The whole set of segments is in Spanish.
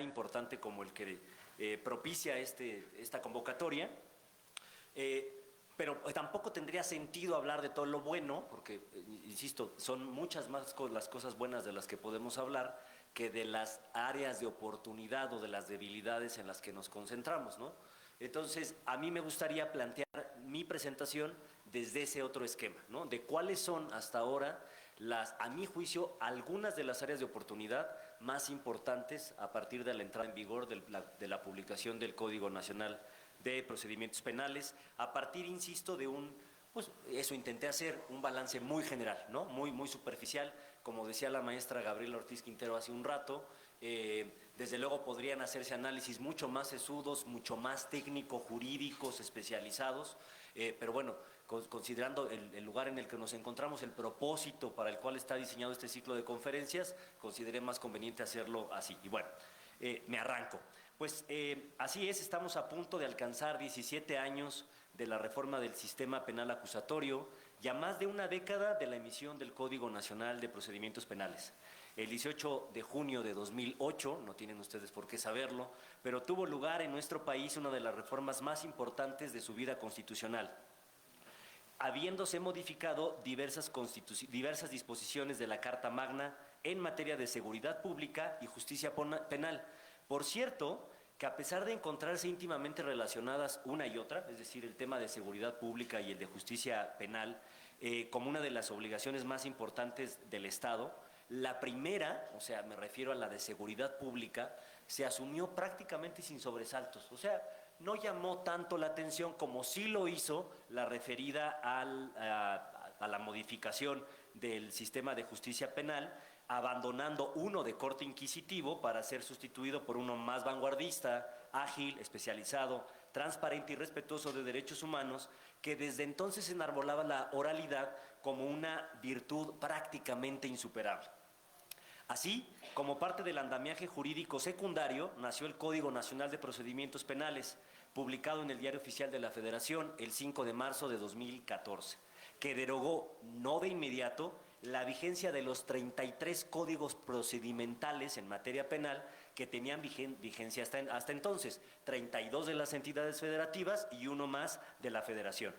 importante como el que propicia esta convocatoria. Pero tampoco tendría sentido hablar de todo lo bueno, porque, insisto, son muchas más las cosas buenas de las que podemos hablar que de las áreas de oportunidad o de las debilidades en las que nos concentramos, ¿no? Entonces, a mí me gustaría plantear mi presentación desde ese otro esquema, ¿no? De cuáles son hasta ahora a mi juicio, algunas de las áreas de oportunidad más importantes a partir de la entrada en vigor de la publicación del Código Nacional de Procedimientos Penales, a partir, insisto, pues eso intenté hacer, un balance muy general, ¿no? Muy superficial, como decía la maestra Gabriela Ortiz Quintero hace un rato. Desde luego podrían hacerse análisis mucho más sesudos, mucho más técnico, jurídicos, especializados, pero bueno, considerando el lugar en el que nos encontramos, el propósito para el cual está diseñado este ciclo de conferencias, consideré más conveniente hacerlo así. Y bueno, me arranco. Pues así es, estamos a punto de alcanzar 17 años de la reforma del sistema penal acusatorio y a más de una década de la emisión del Código Nacional de Procedimientos Penales. El 18 de junio de 2008, no tienen ustedes por qué saberlo, pero tuvo lugar en nuestro país una de las reformas más importantes de su vida constitucional, habiéndose modificado diversas disposiciones de la Carta Magna en materia de seguridad pública y justicia penal. Por cierto, que a pesar de encontrarse íntimamente relacionadas una y otra, es decir, el tema de seguridad pública y el de justicia penal, como una de las obligaciones más importantes del Estado, la primera, o sea, me refiero a la de seguridad pública, se asumió prácticamente sin sobresaltos. O sea, no llamó tanto la atención como sí lo hizo la referida a la modificación del sistema de justicia penal, abandonando uno de corte inquisitivo para ser sustituido por uno más vanguardista, ágil, especializado, transparente y respetuoso de derechos humanos, que desde entonces enarbolaba la oralidad como una virtud prácticamente insuperable. Así, como parte del andamiaje jurídico secundario, nació el Código Nacional de Procedimientos Penales, publicado en el Diario Oficial de la Federación el 5 de marzo de 2014, que derogó, no de inmediato, la vigencia de los 33 códigos procedimentales en materia penal que tenían vigencia hasta entonces, 32 de las entidades federativas y uno más de la Federación.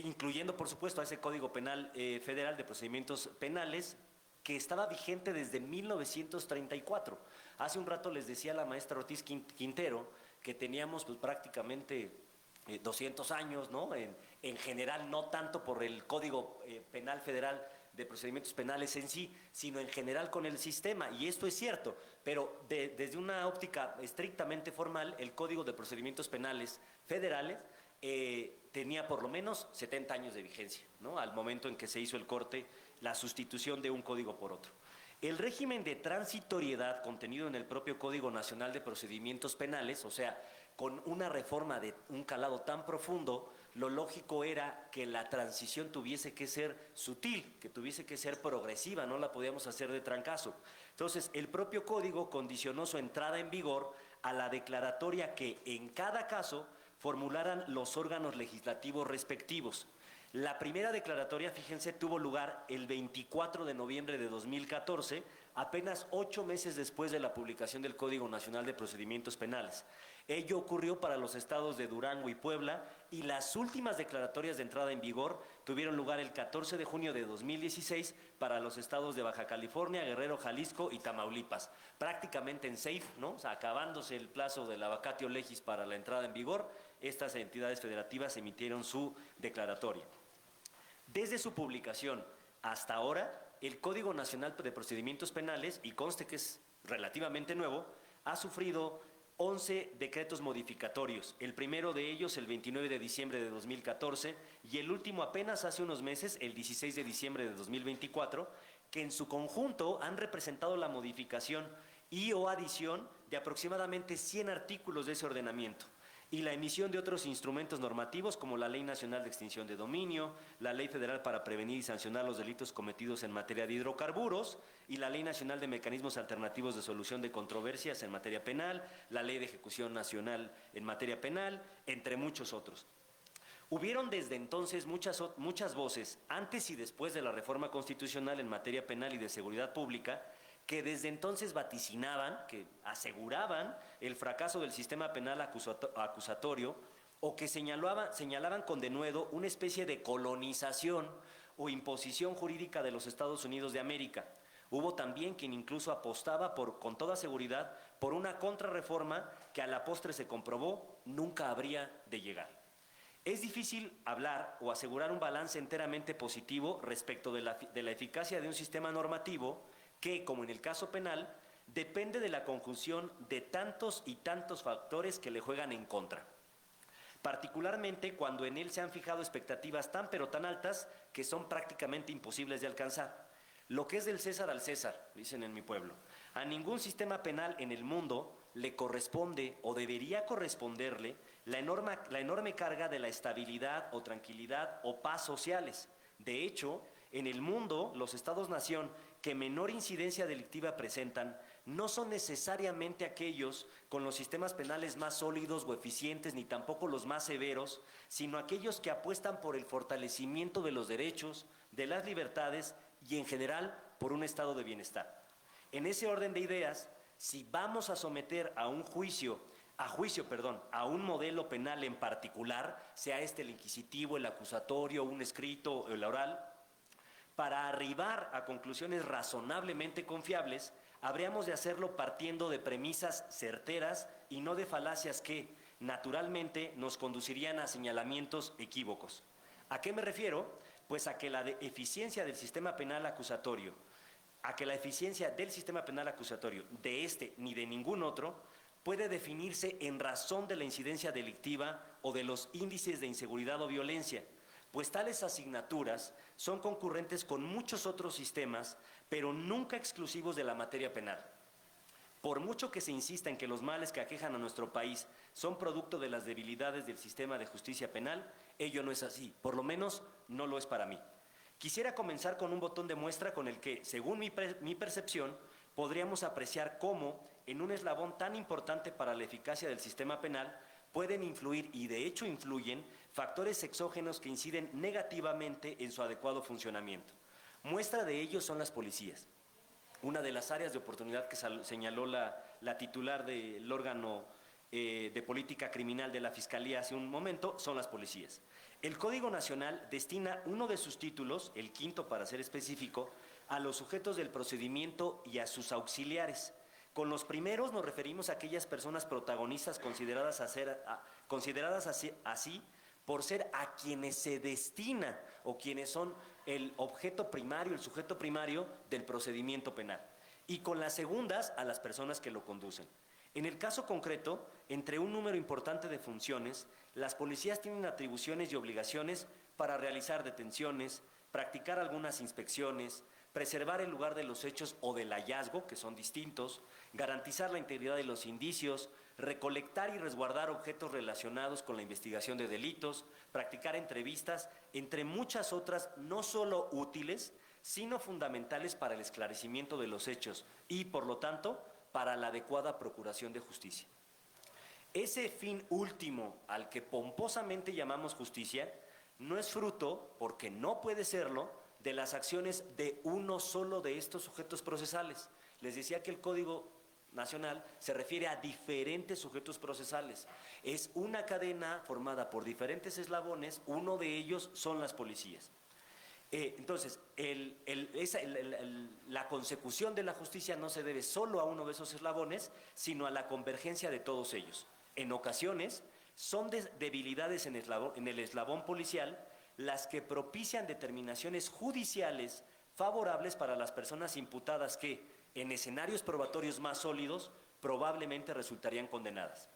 Incluyendo, por supuesto, a ese Código Penal Federal de Procedimientos Penales, que estaba vigente desde 1934. Hace un rato les decía la maestra Ortiz Quintero que teníamos pues prácticamente 200 años, ¿no? En general, no tanto por el Código Penal Federal de Procedimientos Penales en sí, sino en general con el sistema, y esto es cierto, pero desde una óptica estrictamente formal, el Código de Procedimientos Penales Federales tenía por lo menos 70 años de vigencia, ¿no? Al momento en que se hizo el corte, la sustitución de un código por otro. El régimen de transitoriedad contenido en el propio Código Nacional de Procedimientos Penales, o sea, con una reforma de un calado tan profundo, lo lógico era que la transición tuviese que ser sutil, que tuviese que ser progresiva, no la podíamos hacer de trancazo. Entonces, el propio código condicionó su entrada en vigor a la declaratoria que, en cada caso, formularan los órganos legislativos respectivos. La primera declaratoria, fíjense, tuvo lugar el 24 de noviembre de 2014, apenas 8 meses después de la publicación del Código Nacional de Procedimientos Penales. Ello ocurrió para los estados de Durango y Puebla, y las últimas declaratorias de entrada en vigor tuvieron lugar el 14 de junio de 2016 para los estados de Baja California, Guerrero, Jalisco y Tamaulipas. Prácticamente en safe, ¿no? O sea, acabándose el plazo de la vacatio legis para la entrada en vigor, estas entidades federativas emitieron su declaratoria. Desde su publicación hasta ahora, el Código Nacional de Procedimientos Penales, y conste que es relativamente nuevo, ha sufrido 11 decretos modificatorios, el primero de ellos el 29 de diciembre de 2014 y el último apenas hace unos meses, el 16 de diciembre de 2024, que en su conjunto han representado la modificación y o adición de aproximadamente 100 artículos de ese ordenamiento, y la emisión de otros instrumentos normativos como la Ley Nacional de Extinción de Dominio, la Ley Federal para Prevenir y Sancionar los Delitos Cometidos en materia de hidrocarburos y la Ley Nacional de Mecanismos Alternativos de Solución de Controversias en materia penal, la Ley de Ejecución Nacional en materia penal, entre muchos otros. Hubieron desde entonces muchas voces, antes y después de la reforma constitucional en materia penal y de seguridad pública, que desde entonces vaticinaban, que aseguraban el fracaso del sistema penal acusatorio, o que señalaban con denuedo una especie de colonización o imposición jurídica de los Estados Unidos de América. Hubo también quien incluso apostaba con toda seguridad por una contrarreforma que a la postre se comprobó nunca habría de llegar. Es difícil hablar o asegurar un balance enteramente positivo respecto de la eficacia de un sistema normativo que, como en el caso penal, depende de la conjunción de tantos y tantos factores que le juegan en contra, particularmente cuando en él se han fijado expectativas tan pero tan altas que son prácticamente imposibles de alcanzar. Lo que es del César al César, dicen en mi pueblo. A ningún sistema penal en el mundo le corresponde o debería corresponderle la enorme carga de la estabilidad o tranquilidad o paz sociales. De hecho, en el mundo, los estados-nación que menor incidencia delictiva presentan no son necesariamente aquellos con los sistemas penales más sólidos o eficientes, ni tampoco los más severos, sino aquellos que apuestan por el fortalecimiento de los derechos, de las libertades y en general por un estado de bienestar. En ese orden de ideas, si vamos a someter a un modelo penal en particular, sea este el inquisitivo, el acusatorio, un escrito o el oral, para arribar a conclusiones razonablemente confiables, habríamos de hacerlo partiendo de premisas certeras y no de falacias que, naturalmente, nos conducirían a señalamientos equívocos. ¿A qué me refiero? Pues a que la eficiencia del sistema penal acusatorio, de este ni de ningún otro, puede definirse en razón de la incidencia delictiva o de los índices de inseguridad o violencia, pues tales asignaturas son concurrentes con muchos otros sistemas, pero nunca exclusivos de la materia penal. Por mucho que se insista en que los males que aquejan a nuestro país son producto de las debilidades del sistema de justicia penal, ello no es así, por lo menos no lo es para mí. Quisiera comenzar con un botón de muestra con el que, según mi percepción, podríamos apreciar cómo, en un eslabón tan importante para la eficacia del sistema penal, pueden influir, y de hecho influyen, factores exógenos que inciden negativamente en su adecuado funcionamiento. Muestra de ello son las policías. Una de las áreas de oportunidad que señaló la titular del órgano de política criminal de la Fiscalía hace un momento son las policías. El Código Nacional destina uno de sus títulos, el quinto para ser específico, a los sujetos del procedimiento y a sus auxiliares. Con los primeros nos referimos a aquellas personas protagonistas consideradas así por ser a quienes se destina o quienes son el objeto primario, el sujeto primario del procedimiento penal. Y con las segundas a las personas que lo conducen. En el caso concreto, entre un número importante de funciones, las policías tienen atribuciones y obligaciones para realizar detenciones, practicar algunas inspecciones, preservar el lugar de los hechos o del hallazgo, que son distintos, garantizar la integridad de los indicios, recolectar y resguardar objetos relacionados con la investigación de delitos, practicar entrevistas, entre muchas otras no solo útiles, sino fundamentales para el esclarecimiento de los hechos y, por lo tanto, para la adecuada procuración de justicia. Ese fin último al que pomposamente llamamos justicia no es fruto, porque no puede serlo, de las acciones de uno solo de estos sujetos procesales. Les decía que el Código Nacional se refiere a diferentes sujetos procesales. Es una cadena formada por diferentes eslabones, uno de ellos son las policías. Entonces, la consecución de la justicia no se debe solo a uno de esos eslabones, sino a la convergencia de todos ellos. En ocasiones, son debilidades en el eslabón policial las que propician determinaciones judiciales favorables para las personas imputadas que, en escenarios probatorios más sólidos, probablemente resultarían condenadas.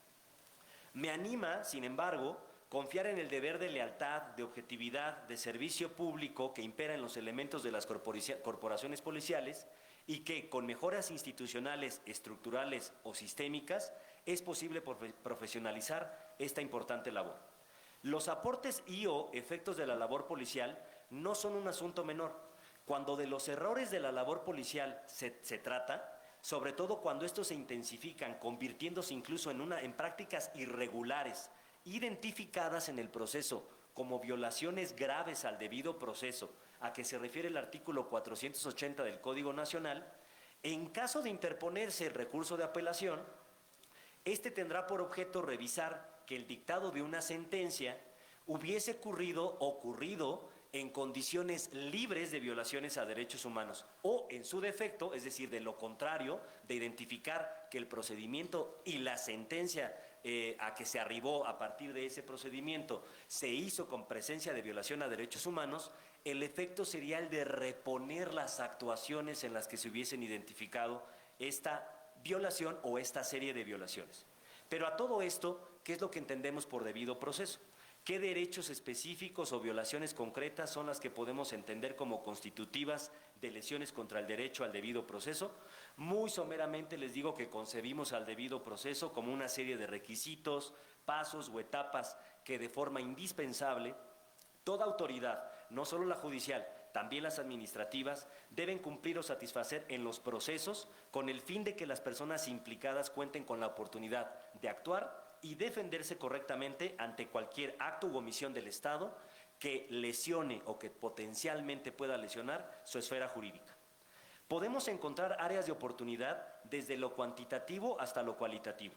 Me anima, sin embargo, confiar en el deber de lealtad, de objetividad, de servicio público que impera en los elementos de las corporaciones policiales y que, con mejoras institucionales, estructurales o sistémicas, es posible profesionalizar esta importante labor. Los aportes y/o efectos de la labor policial no son un asunto menor. Cuando de los errores de la labor policial se trata, sobre todo cuando estos se intensifican, convirtiéndose incluso en prácticas irregulares, identificadas en el proceso como violaciones graves al debido proceso, a que se refiere el artículo 480 del Código Nacional, En caso de interponerse el recurso de apelación, este tendrá por objeto revisar que el dictado de una sentencia hubiese ocurrido en condiciones libres de violaciones a derechos humanos o, en su defecto, es decir, de lo contrario, de identificar que el procedimiento y la sentencia a que se arribó a partir de ese procedimiento se hizo con presencia de violación a derechos humanos, el efecto sería el de reponer las actuaciones en las que se hubiesen identificado esta violación o esta serie de violaciones. Pero a todo esto, ¿qué es lo que entendemos por debido proceso? ¿Qué derechos específicos o violaciones concretas son las que podemos entender como constitutivas de lesiones contra el derecho al debido proceso? Muy someramente les digo que concebimos al debido proceso como una serie de requisitos, pasos o etapas que de forma indispensable toda autoridad, no solo la judicial, también las administrativas, deben cumplir o satisfacer en los procesos con el fin de que las personas implicadas cuenten con la oportunidad de actuar y defenderse correctamente ante cualquier acto u omisión del Estado que lesione o que potencialmente pueda lesionar su esfera jurídica. Podemos encontrar áreas de oportunidad desde lo cuantitativo hasta lo cualitativo.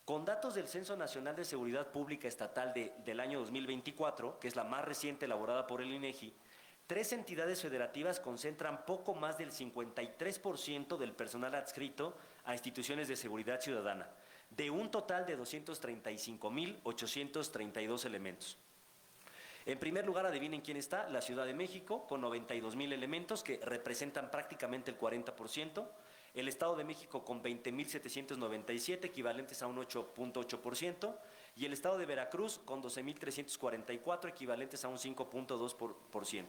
Con datos del Censo Nacional de Seguridad Pública Estatal del año 2024, que es la más reciente elaborada por el INEGI, 3 entidades federativas concentran poco más del 53% del personal adscrito a instituciones de seguridad ciudadana, de un total de 235,832 elementos. En primer lugar, adivinen quién está, la Ciudad de México, con 92,000 elementos que representan prácticamente el 40%, el Estado de México con 20,797, equivalentes a un 8,8%, y el Estado de Veracruz con 12,344, equivalentes a un 5,2%.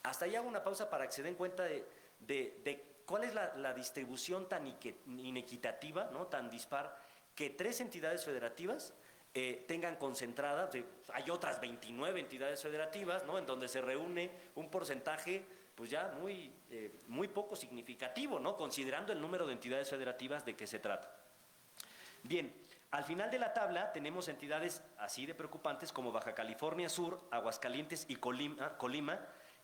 Hasta ahí hago una pausa para que se den cuenta de cuál es la distribución tan inequitativa, ¿no?, tan dispar, que 3 entidades federativas tengan concentradas, hay otras 29 entidades federativas, ¿no?, en donde se reúne un porcentaje pues ya muy poco significativo, ¿no?, considerando el número de entidades federativas de que se trata. Bien, al final de la tabla tenemos entidades así de preocupantes como Baja California Sur, Aguascalientes y Colima,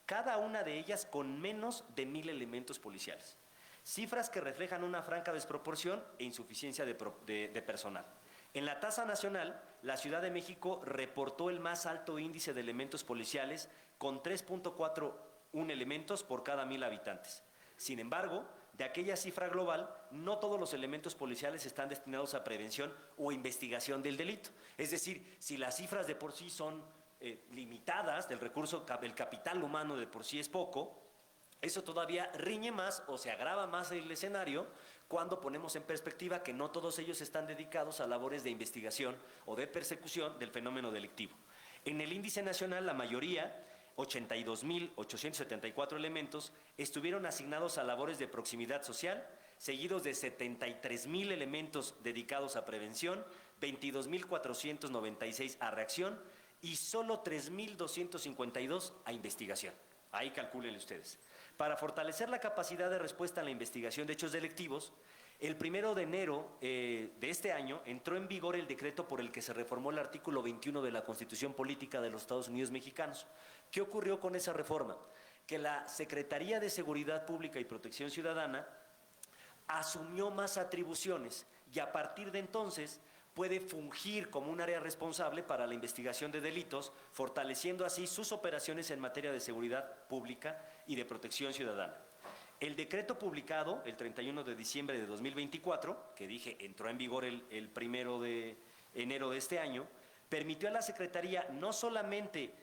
cada una de ellas con menos de 1,000 elementos policiales. Cifras que reflejan una franca desproporción e insuficiencia de personal. En la tasa nacional, la Ciudad de México reportó el más alto índice de elementos policiales con 3,41 elementos por cada 1,000 habitantes. Sin embargo, de aquella cifra global, no todos los elementos policiales están destinados a prevención o investigación del delito. Es decir, si las cifras de por sí son limitadas, del recurso, el capital humano de por sí es poco, eso todavía riñe más o se agrava más el escenario cuando ponemos en perspectiva que no todos ellos están dedicados a labores de investigación o de persecución del fenómeno delictivo. En el índice nacional, la mayoría, 82,874 elementos, estuvieron asignados a labores de proximidad social, seguidos de 73,000 elementos dedicados a prevención, 22,496 a reacción y solo 3,252 a investigación. Ahí calcúlenle ustedes. Para fortalecer la capacidad de respuesta a la investigación de hechos delictivos, el 1 de enero de este año entró en vigor el decreto por el que se reformó el artículo 21 de la Constitución Política de los Estados Unidos Mexicanos. ¿Qué ocurrió con esa reforma? Que la Secretaría de Seguridad Pública y Protección Ciudadana asumió más atribuciones y a partir de entonces puede fungir como un área responsable para la investigación de delitos, fortaleciendo así sus operaciones en materia de seguridad pública y de protección ciudadana. El decreto publicado el 31 de diciembre de 2024, que dije entró en vigor el 1 de enero de este año, permitió a la Secretaría no solamente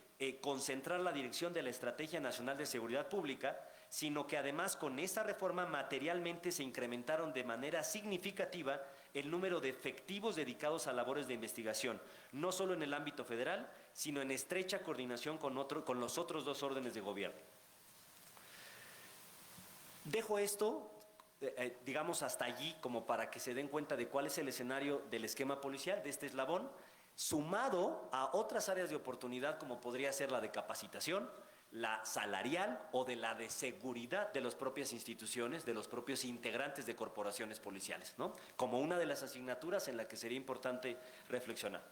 concentrar la dirección de la Estrategia Nacional de Seguridad Pública, sino que además con esta reforma materialmente se incrementaron de manera significativa el número de efectivos dedicados a labores de investigación, no solo en el ámbito federal, sino en estrecha coordinación con los otros 2 órdenes de gobierno. Dejo esto, digamos, hasta allí como para que se den cuenta de cuál es el escenario del esquema policial, de este eslabón, sumado a otras áreas de oportunidad como podría ser la de capacitación, la salarial o de la de seguridad de las propias instituciones, de los propios integrantes de corporaciones policiales, ¿no?, como una de las asignaturas en la que sería importante reflexionar.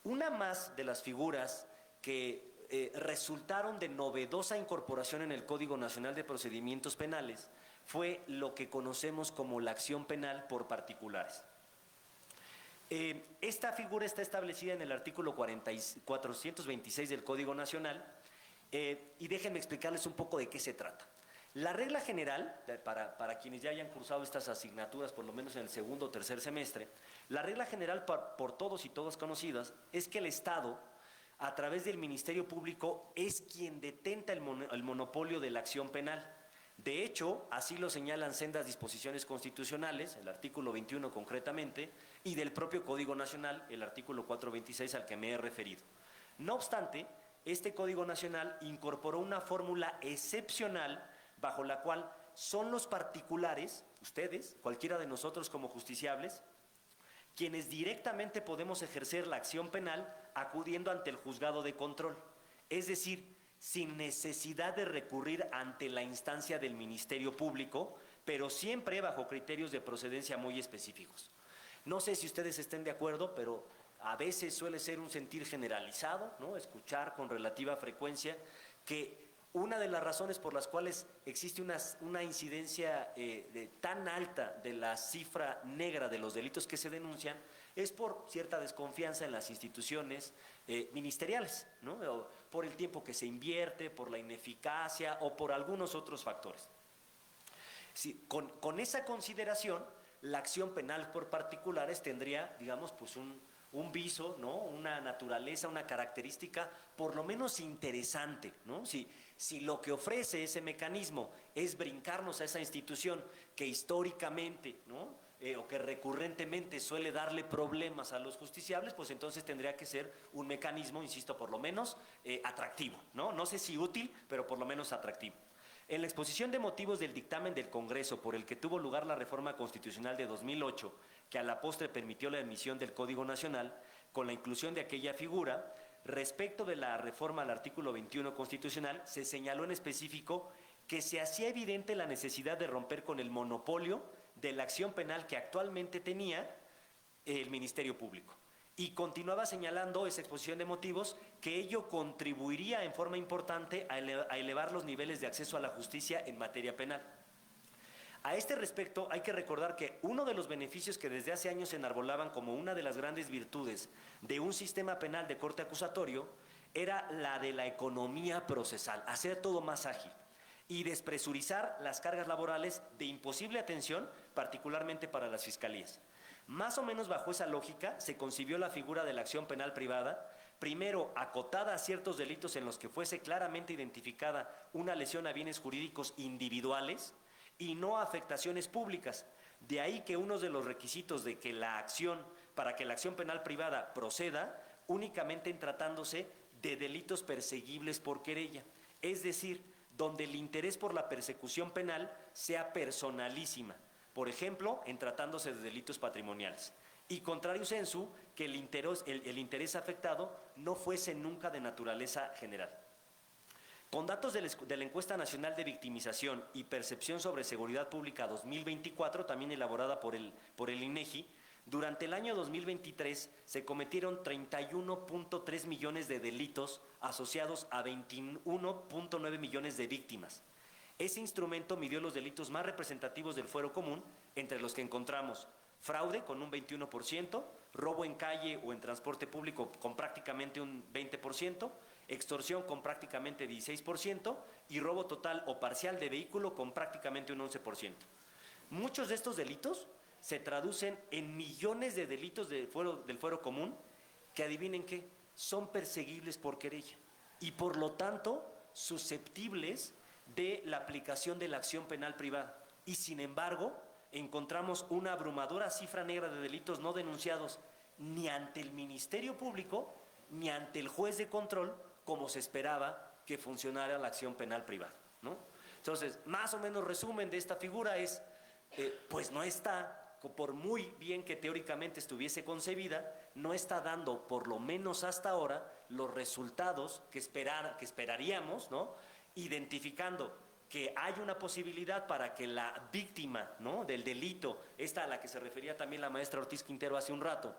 Una más de las figuras que resultaron de novedosa incorporación en el Código Nacional de Procedimientos Penales fue lo que conocemos como la acción penal por particulares. Esta figura está establecida en el artículo 426 del Código Nacional y déjenme explicarles un poco de qué se trata. La regla general, para quienes ya hayan cursado estas asignaturas, por lo menos en el segundo o tercer semestre, la regla general por todos y todas conocidas es que el Estado, a través del Ministerio Público, es quien detenta el monopolio de la acción penal. De hecho, así lo señalan sendas disposiciones constitucionales, el artículo 21 concretamente, y del propio Código Nacional, el artículo 426 al que me he referido. No obstante, este Código Nacional incorporó una fórmula excepcional bajo la cual son los particulares, ustedes, cualquiera de nosotros como justiciables, quienes directamente podemos ejercer la acción penal acudiendo ante el juzgado de control. Es decir, sin necesidad de recurrir ante la instancia del Ministerio Público, pero siempre bajo criterios de procedencia muy específicos. No sé si ustedes estén de acuerdo, pero a veces suele ser un sentir generalizado, ¿no? Escuchar con relativa frecuencia que una de las razones por las cuales existe una incidencia tan alta de la cifra negra de los delitos que se denuncian es por cierta desconfianza en las instituciones ministeriales, ¿no? O por el tiempo que se invierte, por la ineficacia o por algunos otros factores. Sí, con esa consideración, la acción penal por particulares tendría, digamos, pues un viso, ¿no? Una naturaleza, una característica por lo menos interesante, ¿no? Si lo que ofrece ese mecanismo es brincarnos a esa institución que históricamente, ¿no? O que recurrentemente suele darle problemas a los justiciables, pues entonces tendría que ser un mecanismo, insisto, por lo menos atractivo, ¿no? No sé si útil, pero por lo menos atractivo. En la exposición de motivos del dictamen del Congreso por el que tuvo lugar la reforma constitucional de 2008, que a la postre permitió la emisión del Código Nacional, con la inclusión de aquella figura, respecto de la reforma al artículo 21 constitucional, se señaló en específico que se hacía evidente la necesidad de romper con el monopolio de la acción penal que actualmente tenía el Ministerio Público. Y continuaba señalando esa exposición de motivos que ello contribuiría en forma importante a elevar los niveles de acceso a la justicia en materia penal. A este respecto, hay que recordar que uno de los beneficios que desde hace años se enarbolaban como una de las grandes virtudes de un sistema penal de corte acusatorio era la de la economía procesal, hacer todo más ágil y despresurizar las cargas laborales de imposible atención, particularmente para las fiscalías. Más o menos bajo esa lógica se concibió la figura de la acción penal privada, primero acotada a ciertos delitos en los que fuese claramente identificada una lesión a bienes jurídicos individuales y no a afectaciones públicas. De ahí que uno de los requisitos de que para que la acción penal privada proceda, únicamente en tratándose de delitos perseguibles por querella, es decir, donde el interés por la persecución penal sea personalísima. Por ejemplo, en tratándose de delitos patrimoniales. Y contrario sensu, que el interés afectado no fuese nunca de naturaleza general. Con datos de la Encuesta Nacional de Victimización y Percepción sobre Seguridad Pública 2024, también elaborada por el INEGI, durante el año 2023 se cometieron 31.3 millones de delitos asociados a 21.9 millones de víctimas. Ese instrumento midió los delitos más representativos del fuero común, entre los que encontramos fraude con un 21%, robo en calle o en transporte público con prácticamente un 20%, extorsión con prácticamente 16% y robo total o parcial de vehículo con prácticamente un 11%. Muchos de estos delitos se traducen en millones de delitos del fuero común que, adivinen qué, son perseguibles por querella y por lo tanto susceptibles de la aplicación de la acción penal privada. Y sin embargo, encontramos una abrumadora cifra negra de delitos no denunciados ni ante el Ministerio Público ni ante el juez de control, como se esperaba que funcionara la acción penal privada, ¿no? Entonces, más o menos resumen de esta figura es, pues no está, por muy bien que teóricamente estuviese concebida, no está dando, por lo menos hasta ahora, los resultados que esperaríamos, ¿no? Identificando que hay una posibilidad para que la víctima, ¿no?, del delito, esta a la que se refería también la maestra Ortiz Quintero hace un rato,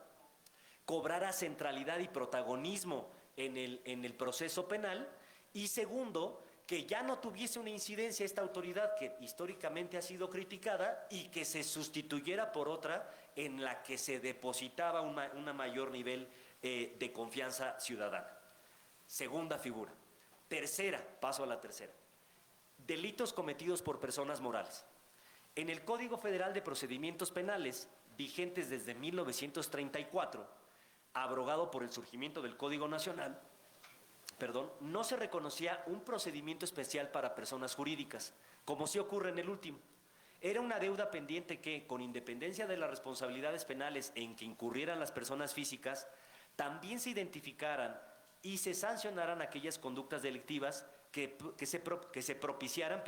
cobrara centralidad y protagonismo en el proceso penal, y segundo, que ya no tuviese una incidencia esta autoridad que históricamente ha sido criticada y que se sustituyera por otra en la que se depositaba un mayor nivel de confianza ciudadana. Segunda figura. Tercera, paso a la tercera. Delitos cometidos por personas morales. En el Código Federal de Procedimientos Penales, vigentes desde 1934, abrogado por el surgimiento del Código Nacional, no se reconocía un procedimiento especial para personas jurídicas, como sí ocurre en el último. Era una deuda pendiente que, con independencia de las responsabilidades penales en que incurrieran las personas físicas, también se identificaran y se sancionaran aquellas conductas delictivas que se propiciaran,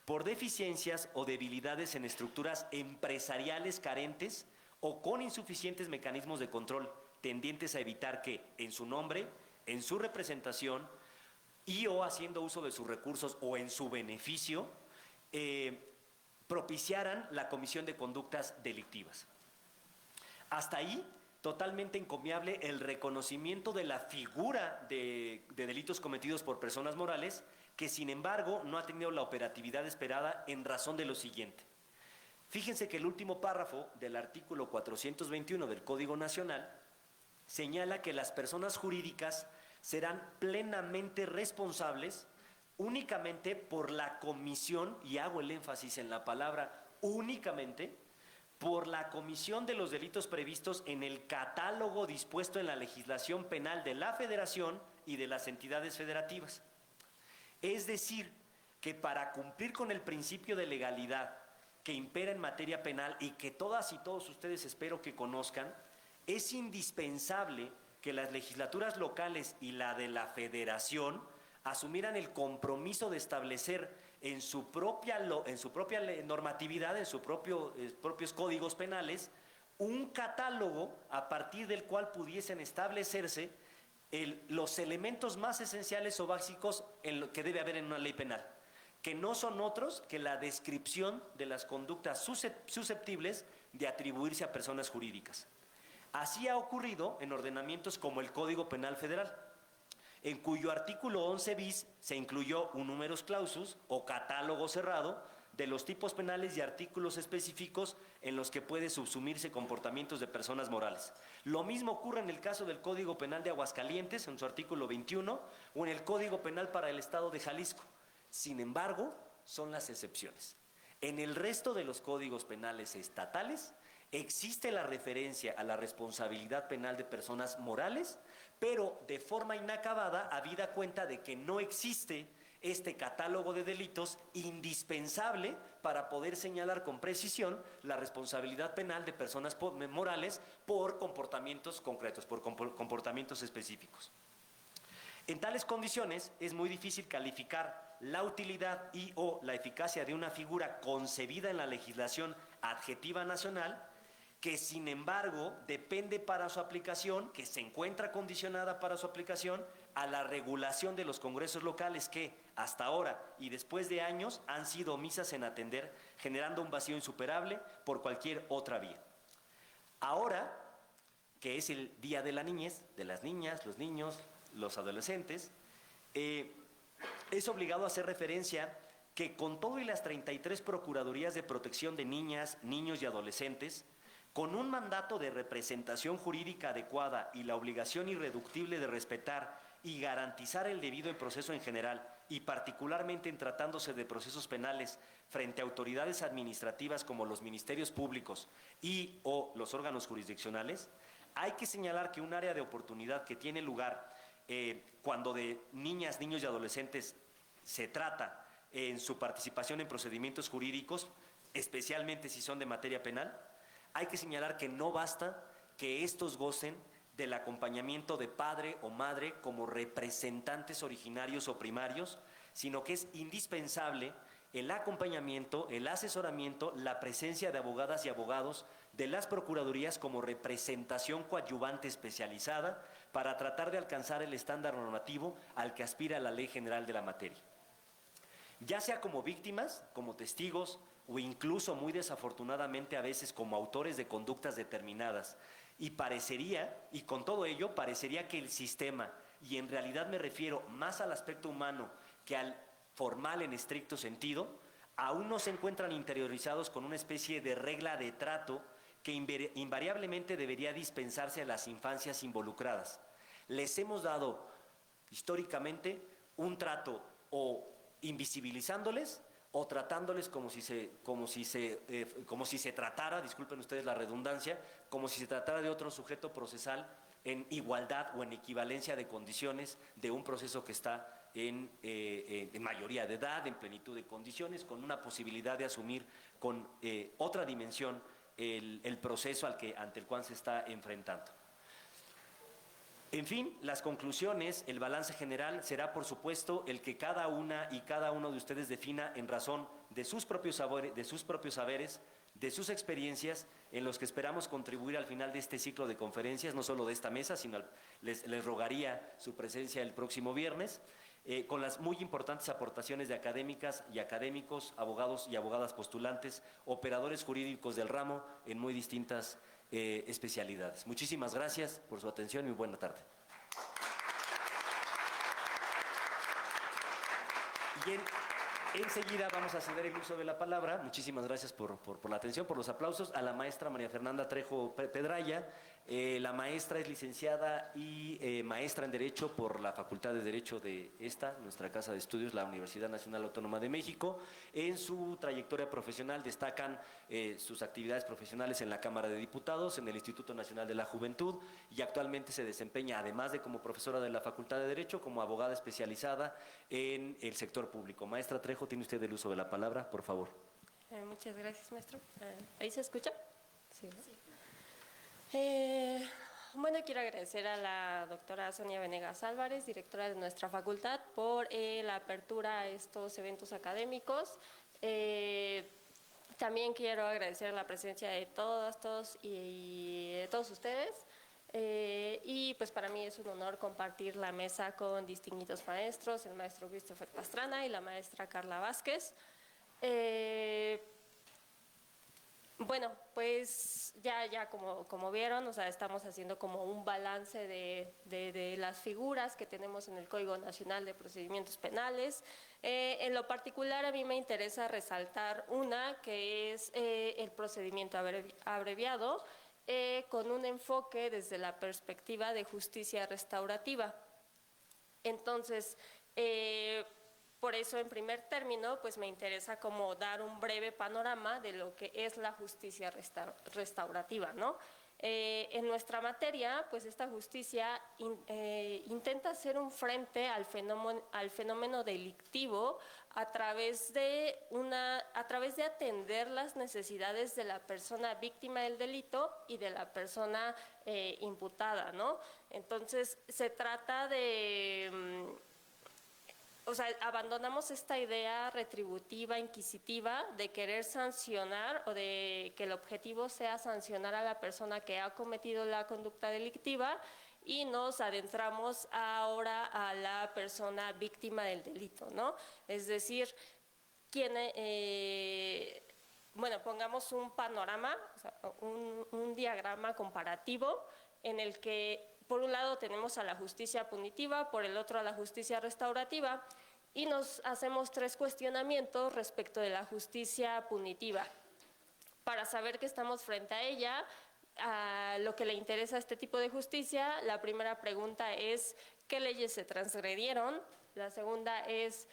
por deficiencias o debilidades en estructuras empresariales carentes o con insuficientes mecanismos de control tendientes a evitar que, en su nombre, en su representación y o haciendo uso de sus recursos o en su beneficio, propiciaran la comisión de conductas delictivas. Hasta ahí, totalmente encomiable el reconocimiento de la figura de delitos cometidos por personas morales, que sin embargo no ha tenido la operatividad esperada en razón de lo siguiente. Fíjense que el último párrafo del artículo 421 del Código Nacional señala que las personas jurídicas serán plenamente responsables únicamente por la comisión, y hago el énfasis en la palabra únicamente, por la comisión de los delitos previstos en el catálogo dispuesto en la legislación penal de la Federación y de las entidades federativas. Es decir, que para cumplir con el principio de legalidad que impera en materia penal y que todas y todos ustedes espero que conozcan, es indispensable que las legislaturas locales y la de la Federación asumieran el compromiso de establecer en su propia normatividad, en sus propios códigos penales, un catálogo a partir del cual pudiesen establecerse los elementos más esenciales o básicos que debe haber en una ley penal, que no son otros que la descripción de las conductas susceptibles de atribuirse a personas jurídicas. Así ha ocurrido en ordenamientos como el Código Penal Federal, en cuyo artículo 11 bis se incluyó un numerus clausus o catálogo cerrado de los tipos penales y artículos específicos en los que puede subsumirse comportamientos de personas morales. Lo mismo ocurre en el caso del Código Penal de Aguascalientes, en su artículo 21, o en el Código Penal para el Estado de Jalisco. Sin embargo, son las excepciones. En el resto de los códigos penales estatales existe la referencia a la responsabilidad penal de personas morales, pero de forma inacabada, habida cuenta de que no existe este catálogo de delitos indispensable para poder señalar con precisión la responsabilidad penal de personas morales por comportamientos concretos, por comportamientos específicos. En tales condiciones es muy difícil calificar la utilidad y o la eficacia de una figura concebida en la legislación adjetiva nacional, que sin embargo depende para su aplicación, que se encuentra condicionada para su aplicación a la regulación de los congresos locales que hasta ahora y después de años han sido omisas en atender, generando un vacío insuperable por cualquier otra vía. Ahora, que es el Día de la Niñez, de las niñas, los niños, los adolescentes, es obligado a hacer referencia que con todo y las 33 Procuradurías de Protección de Niñas, Niños y Adolescentes, con un mandato de representación jurídica adecuada y la obligación irreductible de respetar y garantizar el debido proceso en general, y particularmente en tratándose de procesos penales frente a autoridades administrativas como los ministerios públicos y o los órganos jurisdiccionales, hay que señalar que un área de oportunidad que tiene lugar cuando de niñas, niños y adolescentes se trata en su participación en procedimientos jurídicos, especialmente si son de materia penal, hay que señalar que no basta que estos gocen del acompañamiento de padre o madre como representantes originarios o primarios, sino que es indispensable el acompañamiento, el asesoramiento, la presencia de abogadas y abogados de las procuradurías como representación coadyuvante especializada para tratar de alcanzar el estándar normativo al que aspira la Ley General de la materia. Ya sea como víctimas, como testigos o incluso muy desafortunadamente a veces como autores de conductas determinadas. Y con todo ello, parecería que el sistema, y en realidad me refiero más al aspecto humano que al formal en estricto sentido aún no se encuentran interiorizados con una especie de regla de trato que invariablemente debería dispensarse a las infancias involucradas. Les hemos dado históricamente un trato o invisibilizándoles o tratándoles como si se tratara, disculpen ustedes la redundancia, como si se tratara de otro sujeto procesal en igualdad o en equivalencia de condiciones de un proceso que está en mayoría de edad, en plenitud de condiciones, con una posibilidad de asumir con otra dimensión el proceso ante el cual se está enfrentando. En fin, las conclusiones, el balance general será, por supuesto, el que cada una y cada uno de ustedes defina en razón de sus propios saberes, de sus experiencias, en los que esperamos contribuir al final de este ciclo de conferencias, no solo de esta mesa, sino les rogaría su presencia el próximo viernes, con las muy importantes aportaciones de académicas y académicos, abogados y abogadas postulantes, operadores jurídicos del ramo en muy distintas especialidades. Muchísimas gracias por su atención y muy buena tarde. Y enseguida vamos a ceder el uso de la palabra. Muchísimas gracias por la atención, por los aplausos, a la maestra María Fernanda Trejo Pedraya. La maestra es licenciada y maestra en Derecho por la Facultad de Derecho de nuestra casa de estudios, la Universidad Nacional Autónoma de México. En su trayectoria profesional destacan sus actividades profesionales en la Cámara de Diputados, en el Instituto Nacional de la Juventud, y actualmente se desempeña, además de como profesora de la Facultad de Derecho, como abogada especializada en el sector público. Maestra Trejo, tiene usted el uso de la palabra, por favor. Muchas gracias, maestro. ¿Ahí se escucha? Sí. Sí. Bueno, quiero agradecer a la doctora Sonia Venegas Álvarez, directora de nuestra facultad, por la apertura a estos eventos académicos. También quiero agradecer la presencia de todos y de todos ustedes. Y pues para mí es un honor compartir la mesa con distinguidos maestros, el maestro Christopher Pastrana y la maestra Carla Vázquez. Bueno, pues ya como vieron, o sea, estamos haciendo como un balance de las figuras que tenemos en el Código Nacional de Procedimientos Penales. En lo particular, a mí me interesa resaltar una que es el procedimiento abreviado, con un enfoque desde la perspectiva de justicia restaurativa. Entonces, por eso, en primer término, pues me interesa como dar un breve panorama de lo que es la justicia restaurativa, ¿no? En nuestra materia, pues esta justicia intenta hacer un frente al fenómeno delictivo a través de atender las necesidades de la persona víctima del delito y de la persona imputada, ¿no? Entonces, se trata de o sea, abandonamos esta idea retributiva, inquisitiva, de querer sancionar o de que el objetivo sea sancionar a la persona que ha cometido la conducta delictiva, y nos adentramos ahora a la persona víctima del delito, ¿no? Es decir, bueno, pongamos un panorama, o sea, un diagrama comparativo en el que por un lado tenemos a la justicia punitiva, por el otro a la justicia restaurativa, y nos hacemos tres cuestionamientos respecto de la justicia punitiva. Para saber que estamos frente a ella, a lo que le interesa a este tipo de justicia, la primera pregunta es ¿qué leyes se transgredieron? La segunda es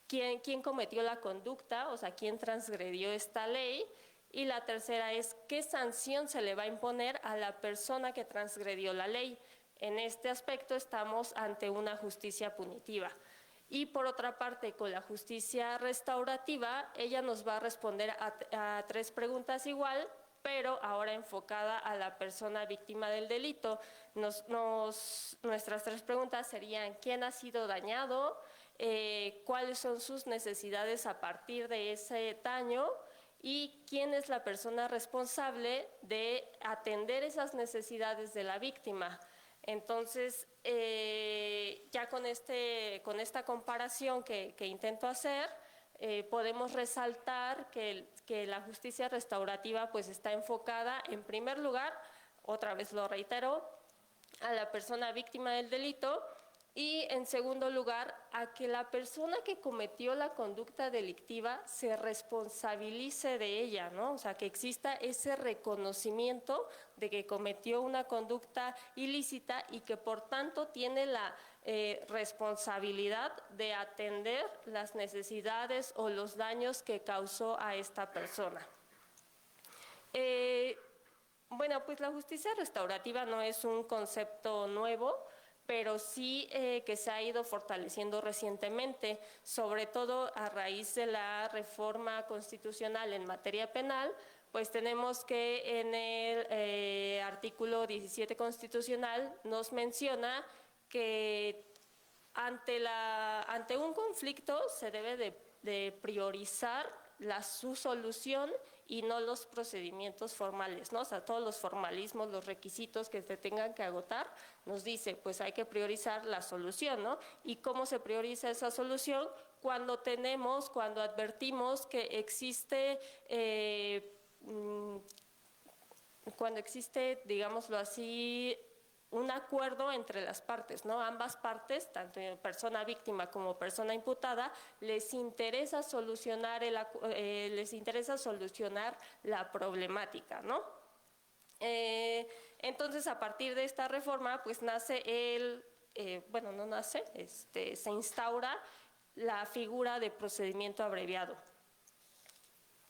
¿quién cometió la conducta? O sea, ¿quién transgredió esta ley? Y la tercera es ¿qué sanción se le va a imponer a la persona que transgredió la ley? En este aspecto estamos ante una justicia punitiva. Y por otra parte, con la justicia restaurativa, ella nos va a responder a tres preguntas igual, pero ahora enfocada a la persona víctima del delito. Nuestras tres preguntas serían: ¿quién ha sido dañado? ¿Cuáles son sus necesidades a partir de ese daño? Y quién es la persona responsable de atender esas necesidades de la víctima. Entonces, ya con esta comparación que intento hacer, podemos resaltar que la justicia restaurativa pues está enfocada, en primer lugar, otra vez lo reitero, a la persona víctima del delito, Y en segundo lugar, a que la persona que cometió la conducta delictiva se responsabilice de ella, ¿no? O sea, que exista ese reconocimiento de que cometió una conducta ilícita y que por tanto tiene la responsabilidad de atender las necesidades o los daños que causó a esta persona. Bueno, pues la justicia restaurativa no es un concepto nuevo, pero sí que se ha ido fortaleciendo recientemente, sobre todo a raíz de la reforma constitucional en materia penal. Pues tenemos que en el artículo 17 constitucional nos menciona que ante un conflicto se debe de priorizar su solución y no los procedimientos formales, ¿no? O sea, todos los formalismos, los requisitos que se tengan que agotar, nos dice, pues hay que priorizar la solución, ¿no? ¿Y cómo se prioriza esa solución? Cuando advertimos que existe, digámoslo así, un acuerdo entre las partes, ¿no? Ambas partes, tanto persona víctima como persona imputada, les interesa solucionar la problemática, ¿no? Entonces, a partir de esta reforma, pues nace se instaura la figura de procedimiento abreviado.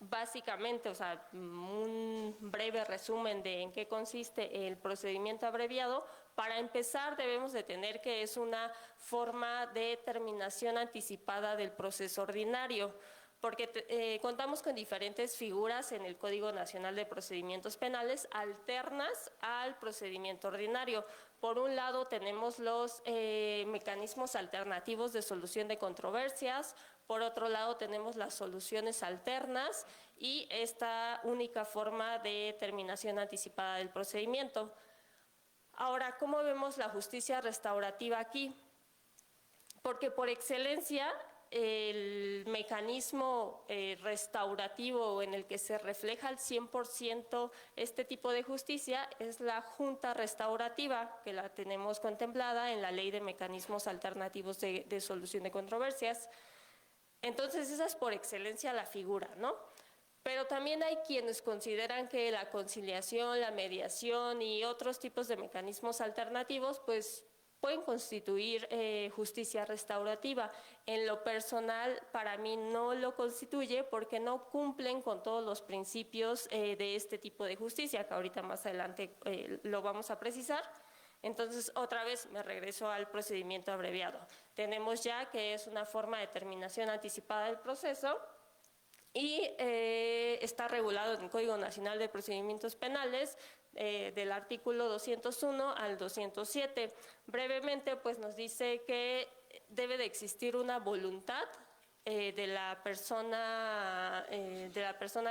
Básicamente, o sea, un breve resumen de en qué consiste el procedimiento abreviado. Para empezar, debemos de tener que es una forma de terminación anticipada del proceso ordinario, porque contamos con diferentes figuras en el Código Nacional de Procedimientos Penales alternas al procedimiento ordinario. Por un lado, tenemos los mecanismos alternativos de solución de controversias. Por otro lado, tenemos las soluciones alternas y esta única forma de terminación anticipada del procedimiento. Ahora, ¿cómo vemos la justicia restaurativa aquí? Porque por excelencia, el mecanismo restaurativo en el que se refleja al 100% este tipo de justicia es la Junta Restaurativa, que la tenemos contemplada en la Ley de Mecanismos Alternativos de Solución de Controversias. Entonces, esa es por excelencia la figura, ¿no? Pero también hay quienes consideran que la conciliación, la mediación y otros tipos de mecanismos alternativos, pues, pueden constituir justicia restaurativa. En lo personal, para mí no lo constituye porque no cumplen con todos los principios de este tipo de justicia, que ahorita más adelante lo vamos a precisar. Entonces, otra vez me regreso al procedimiento abreviado. Tenemos ya que es una forma de terminación anticipada del proceso y está regulado en el Código Nacional de Procedimientos Penales del artículo 201 al 207. Brevemente, pues nos dice que debe de existir una voluntad de la persona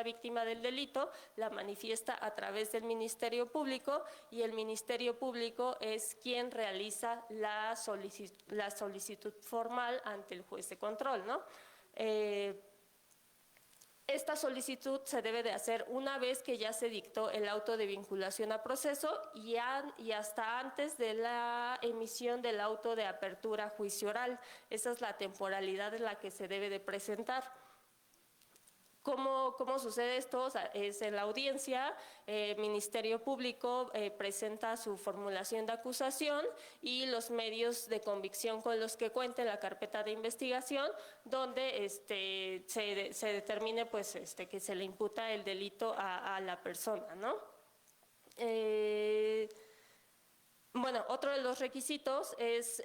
víctima del delito, la manifiesta a través del Ministerio Público y el Ministerio Público es quien realiza la solicitud formal ante el juez de control, ¿no? Esta solicitud se debe de hacer una vez que ya se dictó el auto de vinculación a proceso y hasta antes de la emisión del auto de apertura a juicio oral. Esa es la temporalidad en la que se debe de presentar. ¿Cómo sucede esto? O sea, es en la audiencia, el Ministerio Público presenta su formulación de acusación y los medios de convicción con los que cuente la carpeta de investigación, donde se determine pues, que se le imputa el delito a la persona, ¿no? Bueno, otro de los requisitos es,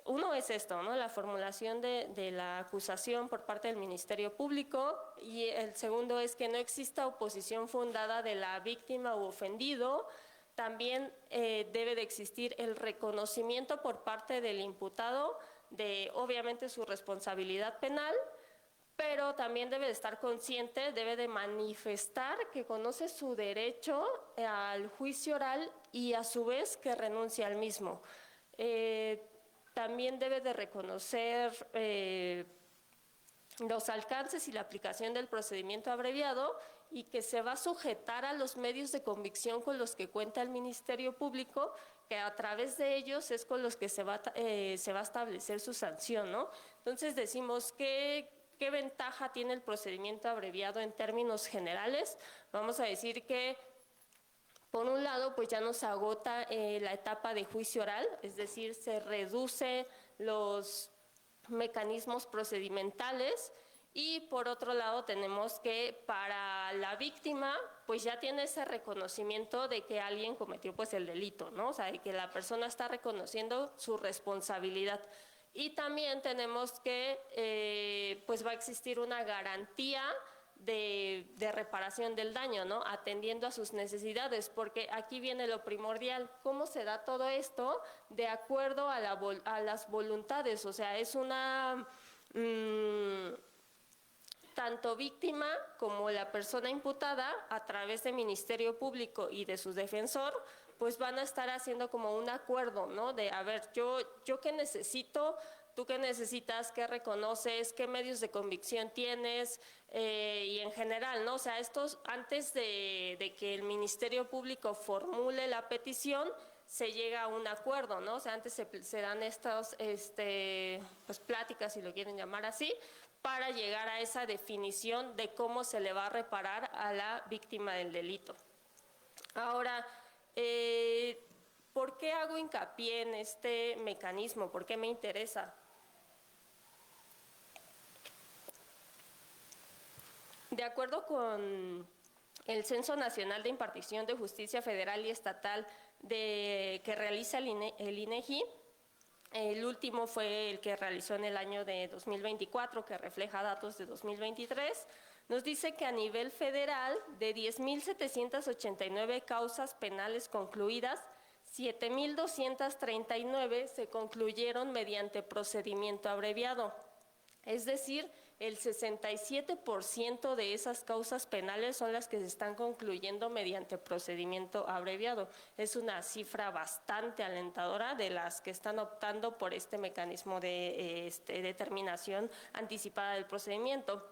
uno es esto, ¿no? La formulación de la acusación por parte del Ministerio Público y el segundo es que no exista oposición fundada de la víctima u ofendido. También debe de existir el reconocimiento por parte del imputado de, obviamente, su responsabilidad penal, pero también debe de estar consciente, debe de manifestar que conoce su derecho al juicio oral y a su vez que renuncia al mismo. También debe de reconocer los alcances y la aplicación del procedimiento abreviado y que se va a sujetar a los medios de convicción con los que cuenta el Ministerio Público, que a través de ellos es con los que se va a establecer su sanción, ¿no? Entonces decimos que ¿qué ventaja tiene el procedimiento abreviado en términos generales? Vamos a decir que, por un lado, pues ya nos agota la etapa de juicio oral, es decir, se reduce los mecanismos procedimentales, y por otro lado tenemos que para la víctima pues ya tiene ese reconocimiento de que alguien cometió pues el delito, ¿no? O sea, de que la persona está reconociendo su responsabilidad. Y también tenemos que pues va a existir una garantía de reparación del daño, ¿no? Atendiendo a sus necesidades, porque aquí viene lo primordial. ¿Cómo se da todo esto? De acuerdo a las voluntades, o sea, es una... tanto víctima como la persona imputada, a través del Ministerio Público y de su defensor, pues van a estar haciendo como un acuerdo, ¿no? De, a ver, yo qué necesito, tú qué necesitas, qué reconoces, qué medios de convicción tienes, y en general, ¿no? O sea, estos, antes de que el Ministerio Público formule la petición, se llega a un acuerdo, ¿no? O sea, antes se dan estas pues, pláticas, si lo quieren llamar así, para llegar a esa definición de cómo se le va a reparar a la víctima del delito. Ahora, ¿por qué hago hincapié en este mecanismo? ¿Por qué me interesa? De acuerdo con el Censo Nacional de Impartición de Justicia Federal y Estatal que realiza el INEGI, el último fue el que realizó en el año de 2024, que refleja datos de 2023, nos dice que a nivel federal, de 10.789 causas penales concluidas, 7.239 se concluyeron mediante procedimiento abreviado. Es decir, el 67% de esas causas penales son las que se están concluyendo mediante procedimiento abreviado. Es una cifra bastante alentadora de las que están optando por este mecanismo de determinación anticipada del procedimiento.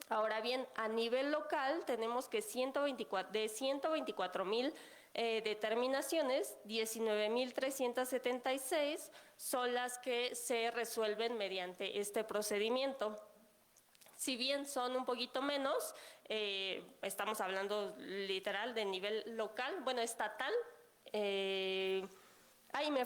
Ahora bien, a nivel local tenemos que de 124,000 determinaciones, 19,376 son las que se resuelven mediante este procedimiento. Si bien son un poquito menos, estamos hablando literal de nivel local, bueno, estatal. Me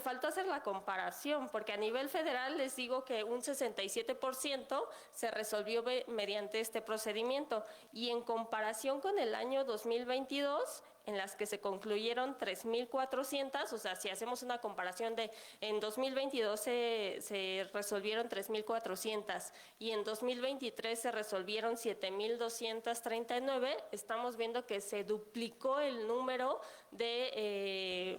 faltó hacer la comparación, porque a nivel federal les digo que un 67% se resolvió mediante este procedimiento, y en comparación con el año 2022, en las que se concluyeron 3.400, o sea, si hacemos una comparación de en 2022 se resolvieron 3.400 y en 2023 se resolvieron 7.239, estamos viendo que se duplicó el número de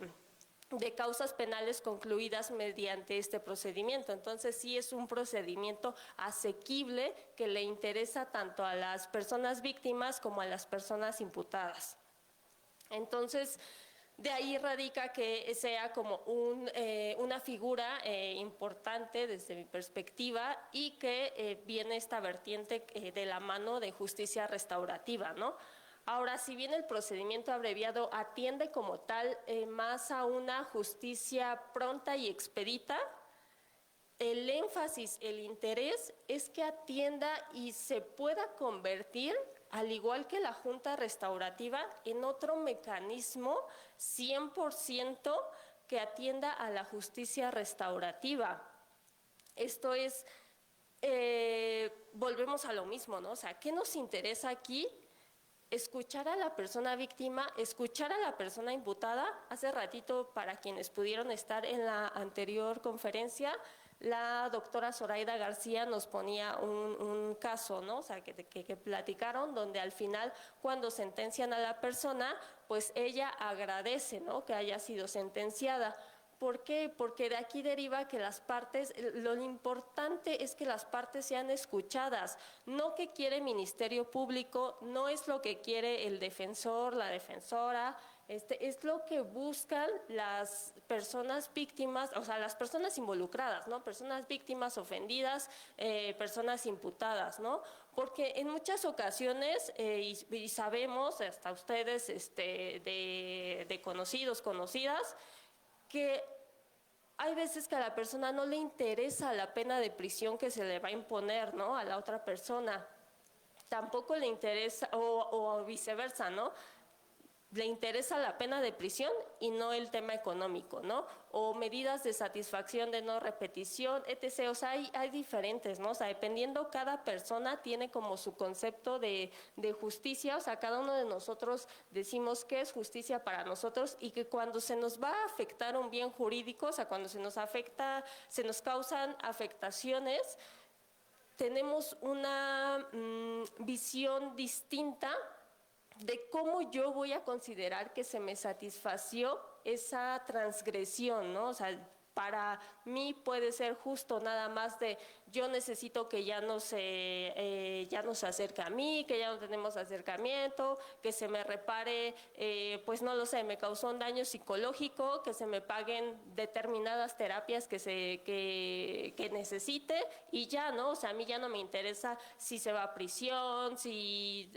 causas penales concluidas mediante este procedimiento. Entonces, sí es un procedimiento asequible que le interesa tanto a las personas víctimas como a las personas imputadas. Entonces, de ahí radica que sea como una figura importante desde mi perspectiva, y que viene esta vertiente de la mano de justicia restaurativa, ¿no? Ahora, si bien el procedimiento abreviado atiende como tal más a una justicia pronta y expedita, el énfasis, el interés es que atienda y se pueda convertir, al igual que la Junta Restaurativa, en otro mecanismo 100% que atienda a la justicia restaurativa. Esto es, volvemos a lo mismo, ¿no? O sea, ¿qué nos interesa aquí? Escuchar a la persona víctima, escuchar a la persona imputada. Hace ratito, para quienes pudieron estar en la anterior conferencia, la doctora Zoraida García nos ponía un caso, ¿no? O sea, que platicaron, donde al final, cuando sentencian a la persona, pues ella agradece, ¿no?, que haya sido sentenciada. ¿Por qué? Porque de aquí deriva que las partes, lo importante es que las partes sean escuchadas, no que quiere el Ministerio Público, no es lo que quiere el defensor, la defensora, es lo que buscan las personas víctimas, o sea, las personas involucradas, ¿no? Personas víctimas, ofendidas, personas imputadas, ¿no? Porque en muchas ocasiones, y sabemos, hasta ustedes de conocidos, conocidas, que hay veces que a la persona no le interesa la pena de prisión que se le va a imponer, ¿no? A la otra persona. Tampoco le interesa, o viceversa, ¿no? Le interesa la pena de prisión y no el tema económico, ¿no? O medidas de satisfacción de no repetición, etc. O sea, hay diferentes, ¿no? O sea, dependiendo, cada persona tiene como su concepto de justicia. O sea, cada uno de nosotros decimos qué es justicia para nosotros, y que cuando se nos va a afectar un bien jurídico, o sea, cuando se nos afecta, se nos causan afectaciones, tenemos una visión distinta de cómo yo voy a considerar que se me satisfació esa transgresión, ¿no? O sea, para mí puede ser justo nada más de yo necesito que ya no se acerque a mí, que ya no tenemos acercamiento, que se me repare, pues no lo sé, me causó un daño psicológico, que se me paguen determinadas terapias que necesite, y ya, ¿no? O sea, a mí ya no me interesa si se va a prisión, si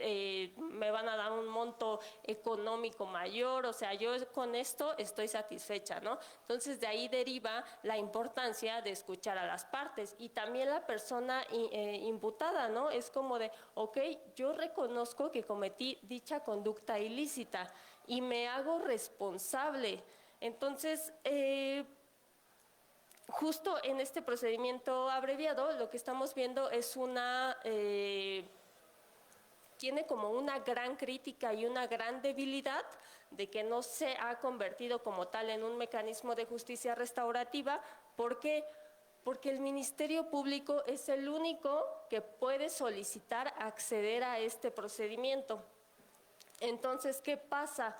me van a dar un monto económico mayor. O sea, yo con esto estoy satisfecha, ¿no? Entonces, de ahí deriva la importancia de escuchar a las partes, y también la persona imputada, ¿no? Es como de, ok, yo reconozco que cometí dicha conducta ilícita y me hago responsable. Entonces, justo en este procedimiento abreviado, lo que estamos viendo es tiene como una gran crítica y una gran debilidad de que no se ha convertido como tal en un mecanismo de justicia restaurativa. ¿Por qué? Porque el Ministerio Público es el único que puede solicitar acceder a este procedimiento. Entonces, ¿qué pasa?